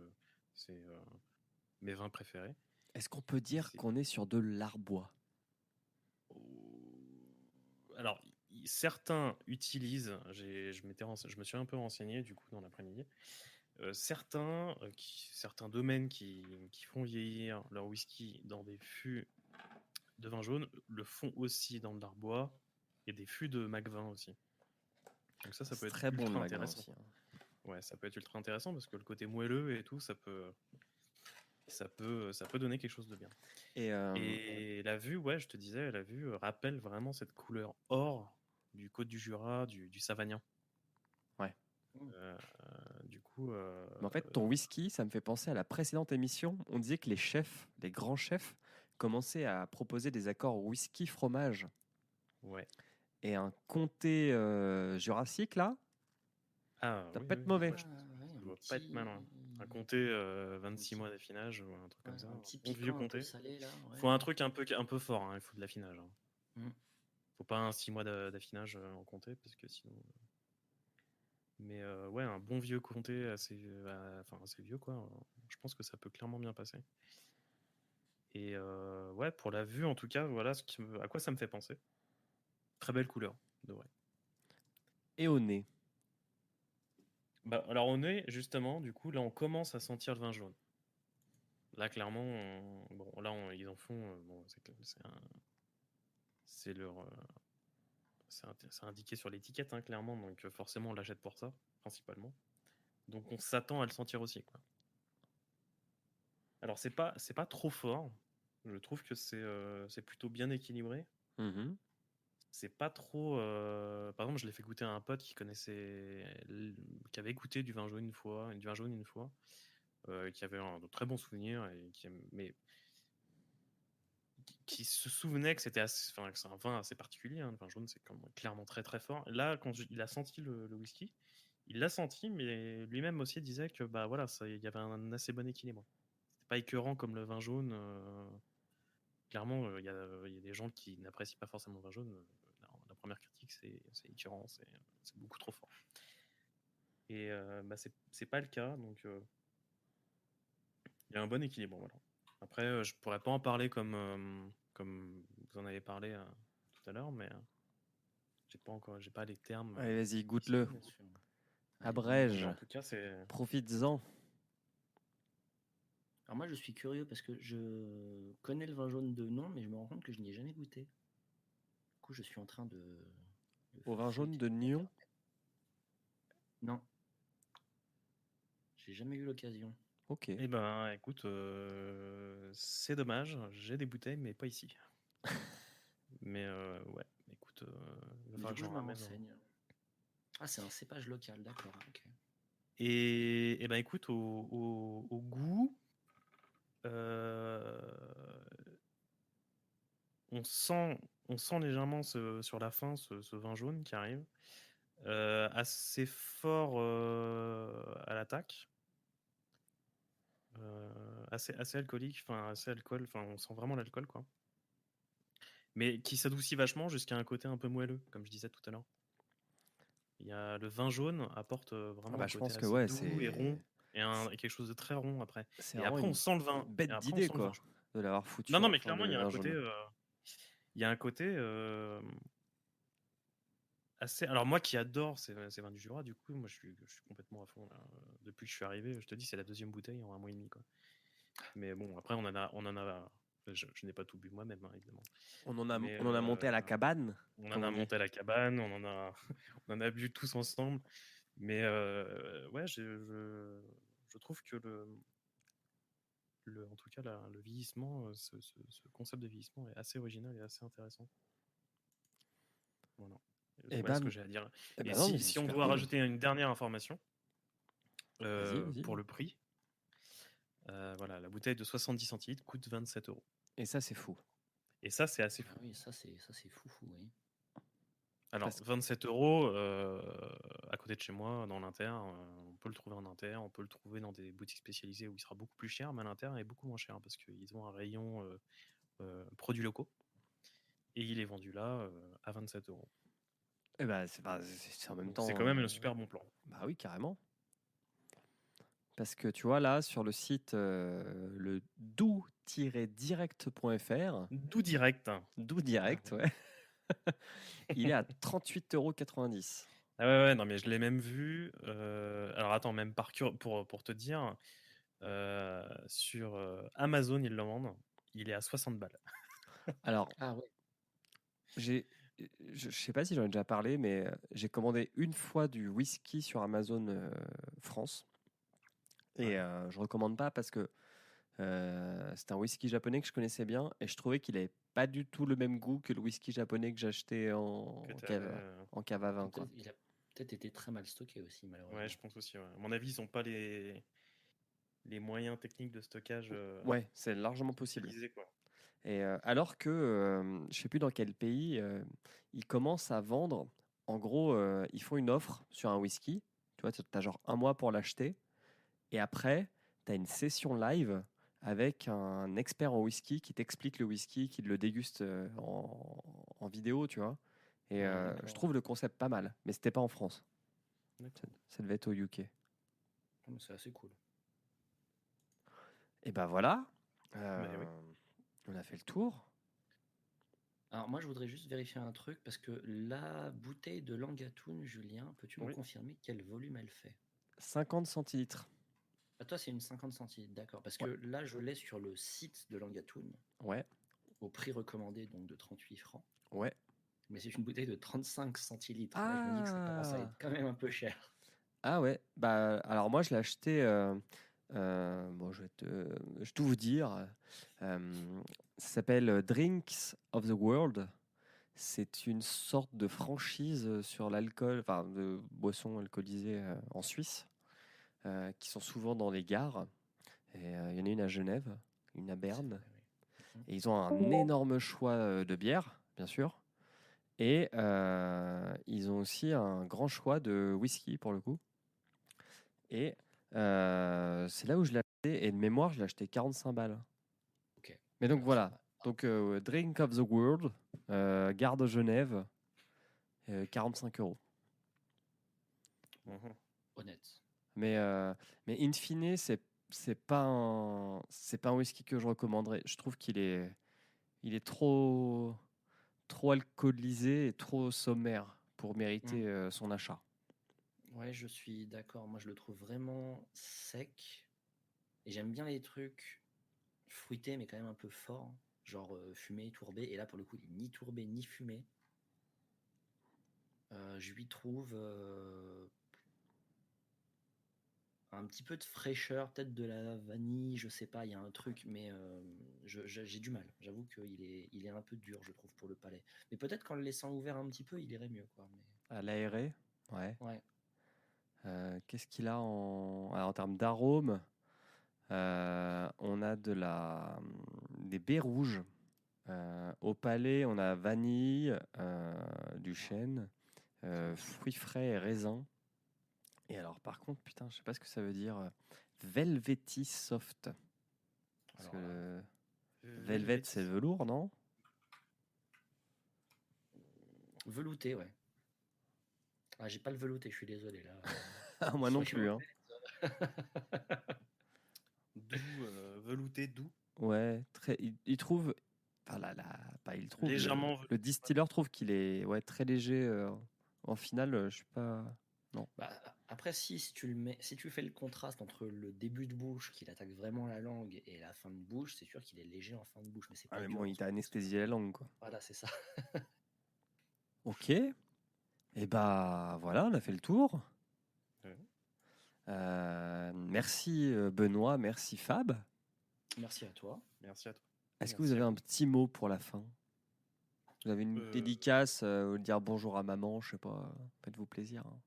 c'est mes vins préférés. Est-ce qu'on peut dire C'est- qu'on est sur de l'Arbois? Alors, certains utilisent, je me suis un peu renseigné du coup dans l'après-midi. Certains domaines qui font vieillir leur whisky dans des fûts de vin jaune le font aussi dans de l'Arbois et des fûts de Macvin aussi. Donc ça C'est peut être très bon le ultra Maghreb intéressant. aussi, hein. Ouais, ça peut être ultra intéressant parce que le côté moelleux et tout, ça peut donner quelque chose de bien. Et la vue, ouais, je te disais, la vue rappelle vraiment cette couleur or du Côte du Jura, du Savagnin. Ouais. Du coup, Mais en fait, ton whisky, ça me fait penser à la précédente émission. On disait que les chefs, les grands chefs, commençaient à proposer des accords whisky-fromage. ouais. Et un comté jurassique, là, Ah, ça oui, peut être oui, mauvais. ouais, ça doit pas être mal. Un comté 26 mois d'affinage ou un truc comme ça. Un petit Bon vieux piquant un peu comté. salé là. Ouais. Faut un truc un peu fort, hein, il faut de l'affinage. Hein. Mm. Faut pas un 6 mois d'affinage en comté parce que sinon. Mais ouais, un bon vieux comté assez vieux quoi. Je pense que ça peut clairement bien passer. Et ouais, pour la vue en tout cas, voilà à quoi ça me fait penser. Très belle couleur, de vrai. Et au nez. Bah, alors on est justement, du coup, là on commence à sentir le vin jaune. Là clairement, ils en font. Bon, c'est leur, c'est indiqué sur l'étiquette hein, clairement, donc forcément on l'achète pour ça principalement. Donc on s'attend à le sentir aussi quoi. Alors c'est pas trop fort. Je trouve que c'est plutôt bien équilibré. Mhm. C'est pas trop. Par exemple, je l'ai fait goûter à un pote qui qui avait goûté du vin jaune une fois, qui avait de très bons souvenirs et qui se souvenait que que c'est un vin assez particulier. Hein, le vin jaune, c'est clairement très très fort. Là, quand il a senti le whisky, il l'a senti, mais lui-même aussi disait que bah voilà, il y avait un assez bon équilibre. C'était pas écœurant comme le vin jaune. Clairement, il y a des gens qui n'apprécient pas forcément le vin jaune. La première critique, c'est écœurant, c'est beaucoup trop fort. Et bah, c'est pas le cas, donc il y a un bon équilibre. Voilà. Après, je pourrais pas en parler comme vous en avez parlé tout à l'heure, mais j'ai pas les termes. Allez, vas-y, goûte-le. Bien sûr. Abrège. En tout cas, c'est. Profites-en. Alors moi je suis curieux parce que je connais le vin jaune de nom, mais je me rends compte que je n'y ai jamais goûté. Du coup je suis en train de Au vin jaune feuilleter de sur Nyon? Internet. Non. J'ai jamais eu l'occasion. Ok. Eh ben, écoute, c'est dommage. J'ai des bouteilles, mais pas ici. Mais ouais, écoute, il va Mais falloir du que coup, j'en je me ramène. renseigne. Ah, c'est un cépage local, d'accord. Ok. Et ben écoute, au goût, on sent légèrement sur la fin ce vin jaune qui arrive, assez fort à l'attaque, assez alcoolique, assez alcool, on sent vraiment l'alcool quoi. Mais qui s'adoucit vachement jusqu'à un côté un peu moelleux, comme je disais tout à l'heure. Il y a le vin jaune apporte vraiment un je côté pense que assez ouais, doux et rond, et quelque chose de très rond après. c'est Et vraiment après, on une sent le vin. bête Et après, on d'idée sent le vin quoi, jaune. de l'avoir foutu Non, en mais fin clairement, de vin jaune. il y a un côté assez. Alors moi qui adore ces vins du Jura, du coup, moi je suis complètement à fond là. Depuis que je suis arrivé, je te dis, c'est la deuxième bouteille en un mois et demi quoi. Mais bon, après on en a. Je n'ai pas tout bu moi-même, hein, évidemment. On en a monté à la cabane. On en comme a on dit. monté à la cabane, on en a bu tous ensemble. Mais ouais, je trouve que en tout cas, le vieillissement, ce concept de vieillissement est assez original et assez intéressant. Voilà. Et Voilà ce bam. que j'ai à dire. Eh Et ben non, mais c'est si on super doit cool. rajouter une dernière information Vas-y. pour le prix, voilà, la bouteille de 70 centilitres coûte 27 €. Et ça, c'est fou. Et ça, c'est assez fou. Ah oui, ça c'est fou, oui. Alors, Parce que- 27 euros à côté de chez moi, dans l'Inter, on peut le trouver en Inter, on peut le trouver dans des boutiques spécialisées où il sera beaucoup plus cher, mais à l'Inter, il est beaucoup moins cher parce qu'ils ont un rayon produits locaux et il est vendu là à 27 euros. Eh ben, c'est en même Donc, temps. c'est quand même un super bon plan. Bah oui, carrément. Parce que tu vois, là, sur le site le doux-direct.fr, D'où direct. doux direct, ouais, il est à 38,90 €. Ah ouais, non, mais je l'ai même vu. Alors attends, même pour te dire, sur Amazon, ils le vendent. Il est à 60 balles. Alors, Ah ouais. je sais pas si j'en ai déjà parlé, mais j'ai commandé une fois du whisky sur Amazon France. Et je recommande pas parce que c'est un whisky japonais que je connaissais bien et je trouvais qu'il avait pas du tout le même goût que le whisky japonais que j'achetais Que t'avais, en cave à vin, quoi. Il a peut-être été très mal stocké aussi, malheureusement. Ouais, je pense aussi. Ouais. À mon avis, ils n'ont pas les moyens techniques de stockage Ouais, c'est largement possible. spécialisés, quoi. Et alors que je sais plus dans quel pays ils commencent à vendre. En gros, ils font une offre sur un whisky. Tu vois, tu as genre un mois pour l'acheter. Et après, tu as une session live avec un expert en whisky qui t'explique le whisky, qui le déguste en vidéo, tu vois. Et Ouais, je d'accord. trouve le concept pas mal, mais c'était pas en France. D'accord. Ça devait être au UK. Ah, mais c'est assez cool. Et ben voilà, oui. on a fait le tour. Alors moi, je voudrais juste vérifier un truc parce que la bouteille de Langatoun, Julien, peux-tu me Oui. confirmer quel volume elle fait? 50 centilitres. Ah, toi, c'est une 50 centilitres, d'accord. Parce que là, je l'ai sur le site de Langatoun, Ouais, au prix recommandé donc de 38 francs. ouais. Mais c'est une bouteille de 35 centilitres. Là, je me dis que ça commence à être quand même un peu cher. Ah ouais, bah alors moi je l'ai acheté. Bon, je vais tout vous dire. Ça s'appelle Drinks of the World. C'est une sorte de franchise sur l'alcool, enfin de boissons alcoolisées en Suisse, qui sont souvent dans les gares. Et il y en a une à Genève, une à Berne. Oui. Et ils ont un énorme choix de bières, bien sûr. Et ils ont aussi un grand choix de whisky pour le coup. Et c'est là où je l'ai acheté. Et de mémoire, je l'ai acheté 45 balles. Ok. Mais donc Alors, voilà. ça va. Donc Drink of the World, Gare de Genève, 45 €. Mhm. Honnête. Mais in fine, c'est pas un whisky que je recommanderais. Je trouve qu'il est trop alcoolisé et trop sommaire pour mériter son achat. Ouais, je suis d'accord. Moi, je le trouve vraiment sec. Et j'aime bien les trucs fruités, mais quand même un peu forts. Genre fumé, tourbé. Et là, pour le coup, il est ni tourbé, ni fumé. Je lui trouve un petit peu de fraîcheur, peut-être de la vanille, je sais pas, il y a un truc, mais j'ai du mal. J'avoue qu'il est un peu dur, je trouve, pour le palais. Mais peut-être qu'en le laissant ouvert un petit peu, il irait mieux, quoi. Mais... À l'aéré, ouais. Ouais. Qu'est-ce qu'il a en termes d'arôme? On a des baies rouges. Au palais, on a vanille, du chêne, fruits frais et raisins. Et alors, par contre, putain, je sais pas ce que ça veut dire. Velvety soft. Parce Alors que là, velvet, c'est le velours, non? velouté, ouais. Ah, j'ai pas le velouté, je suis désolé là. Moi non plus, hein. Doux, velouté, doux. Ouais, il trouve. Enfin, pas il trouve. Légèrement Le distilleur trouve qu'il est très léger. En finale, je suis pas. Non. Bah, après, si tu fais le contraste entre le début de bouche, qu'il attaque vraiment la langue, et la fin de bouche, c'est sûr qu'il est léger en fin de bouche. Mais c'est pas Mais dur bon, en il t'a soi. anesthésié la langue, quoi. Voilà, c'est ça. Ok. Et bah voilà, on a fait le tour. Ouais. Merci Benoît, merci Fab. Merci à toi. Merci à toi. Est-ce que vous avez un petit mot pour la fin? Vous avez une dédicace, ou dire bonjour à maman, je sais pas, faites-vous plaisir. Hein.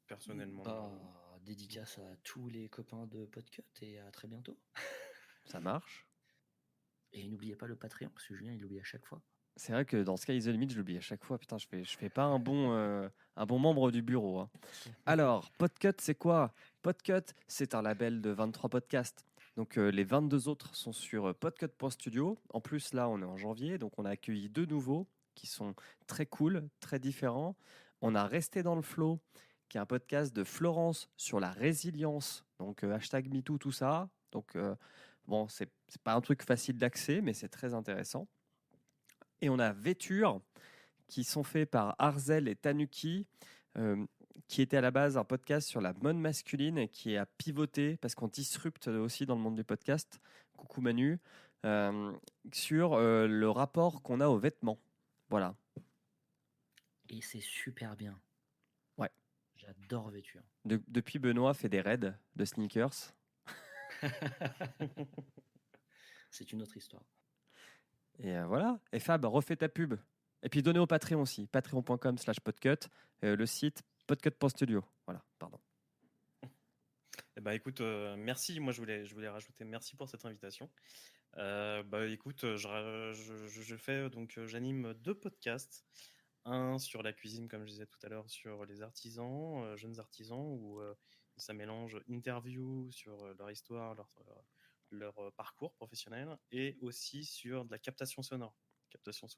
Personnellement. Bah, dédicace à tous les copains de Podcut et à très bientôt. Ça marche. Et n'oubliez pas le Patreon, parce que Julien il l'oublie à chaque fois. C'est vrai que dans Sky is the Limit, je l'oublie à chaque fois. Putain, je fais pas un bon membre du bureau, hein. Alors, Podcut, c'est quoi? Podcut, c'est un label de 23 podcasts. Donc, les 22 autres sont sur podcut.studio. En plus, là, on est en janvier, donc on a accueilli 2 nouveaux qui sont très cool, très différents. On a Resté dans le flow, qui est un podcast de Florence sur la résilience. Donc, hashtag MeToo, tout ça. Donc, bon, c'est pas un truc facile d'accès, mais c'est très intéressant. Et on a Vêture, qui sont faits par Arzel et Tanuki, qui était à la base un podcast sur la mode masculine et qui a pivoté, parce qu'on disrupte aussi dans le monde du podcast, coucou Manu, sur le rapport qu'on a aux vêtements. Voilà. Et c'est super bien. Ouais. J'adore Vêture. Depuis, Benoît fait des raids de sneakers. C'est une autre histoire. Et voilà. Et Fab, refais ta pub. Et puis donnez au Patreon aussi, patreon.com/podcut, le site podcut.studio. Voilà, pardon. Eh ben, écoute, merci. Moi, je voulais rajouter merci pour cette invitation. Écoute, j'anime 2 podcasts. Un sur la cuisine, comme je disais tout à l'heure, sur les artisans, jeunes artisans, où ça mélange interviews sur leur histoire, leur parcours professionnel, et aussi sur de la captation sonore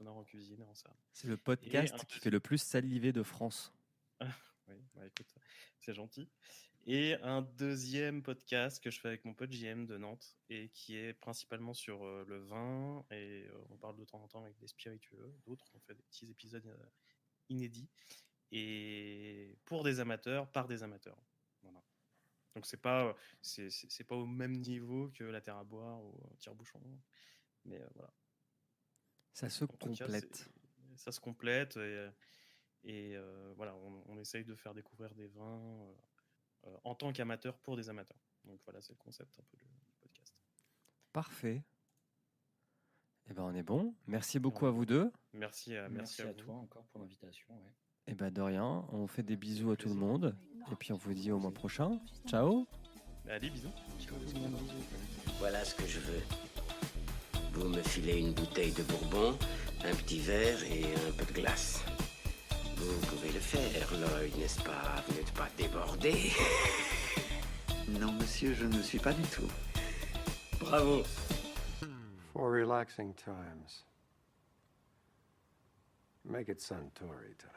en cuisine et en salle. C'est le podcast qui fait le plus saliver de France. Oui, écoute, c'est gentil. Et un deuxième podcast que je fais avec mon pote JM de Nantes, et qui est principalement sur le vin, et on parle de temps en temps avec des spiritueux, d'autres on fait des petits épisodes inédits, et pour des amateurs, par des amateurs. Voilà. Donc c'est pas au même niveau que la terre à boire ou tire-bouchon, mais voilà. Ça se complète. Ça se complète, et voilà, on essaye de faire découvrir des vins en tant qu'amateur pour des amateurs. Donc voilà, c'est le concept un peu du podcast. Parfait. Eh ben on est bon. Merci beaucoup à vous deux. Merci à vous. Toi encore pour l'invitation. Ouais. Eh ben de rien. On fait des bisous à tout le monde. Et puis on vous dit au mois prochain. Ciao. Allez, bisous. Ciao tout le monde, bisous. Voilà ce que je veux. Vous me filez une bouteille de bourbon, un petit verre et un peu de glace. Vous pouvez le faire, Lloyd, n'est-ce pas? Vous n'êtes pas débordé? Non, monsieur, je ne suis pas du tout. Bravo. For relaxing times, make it Suntory time.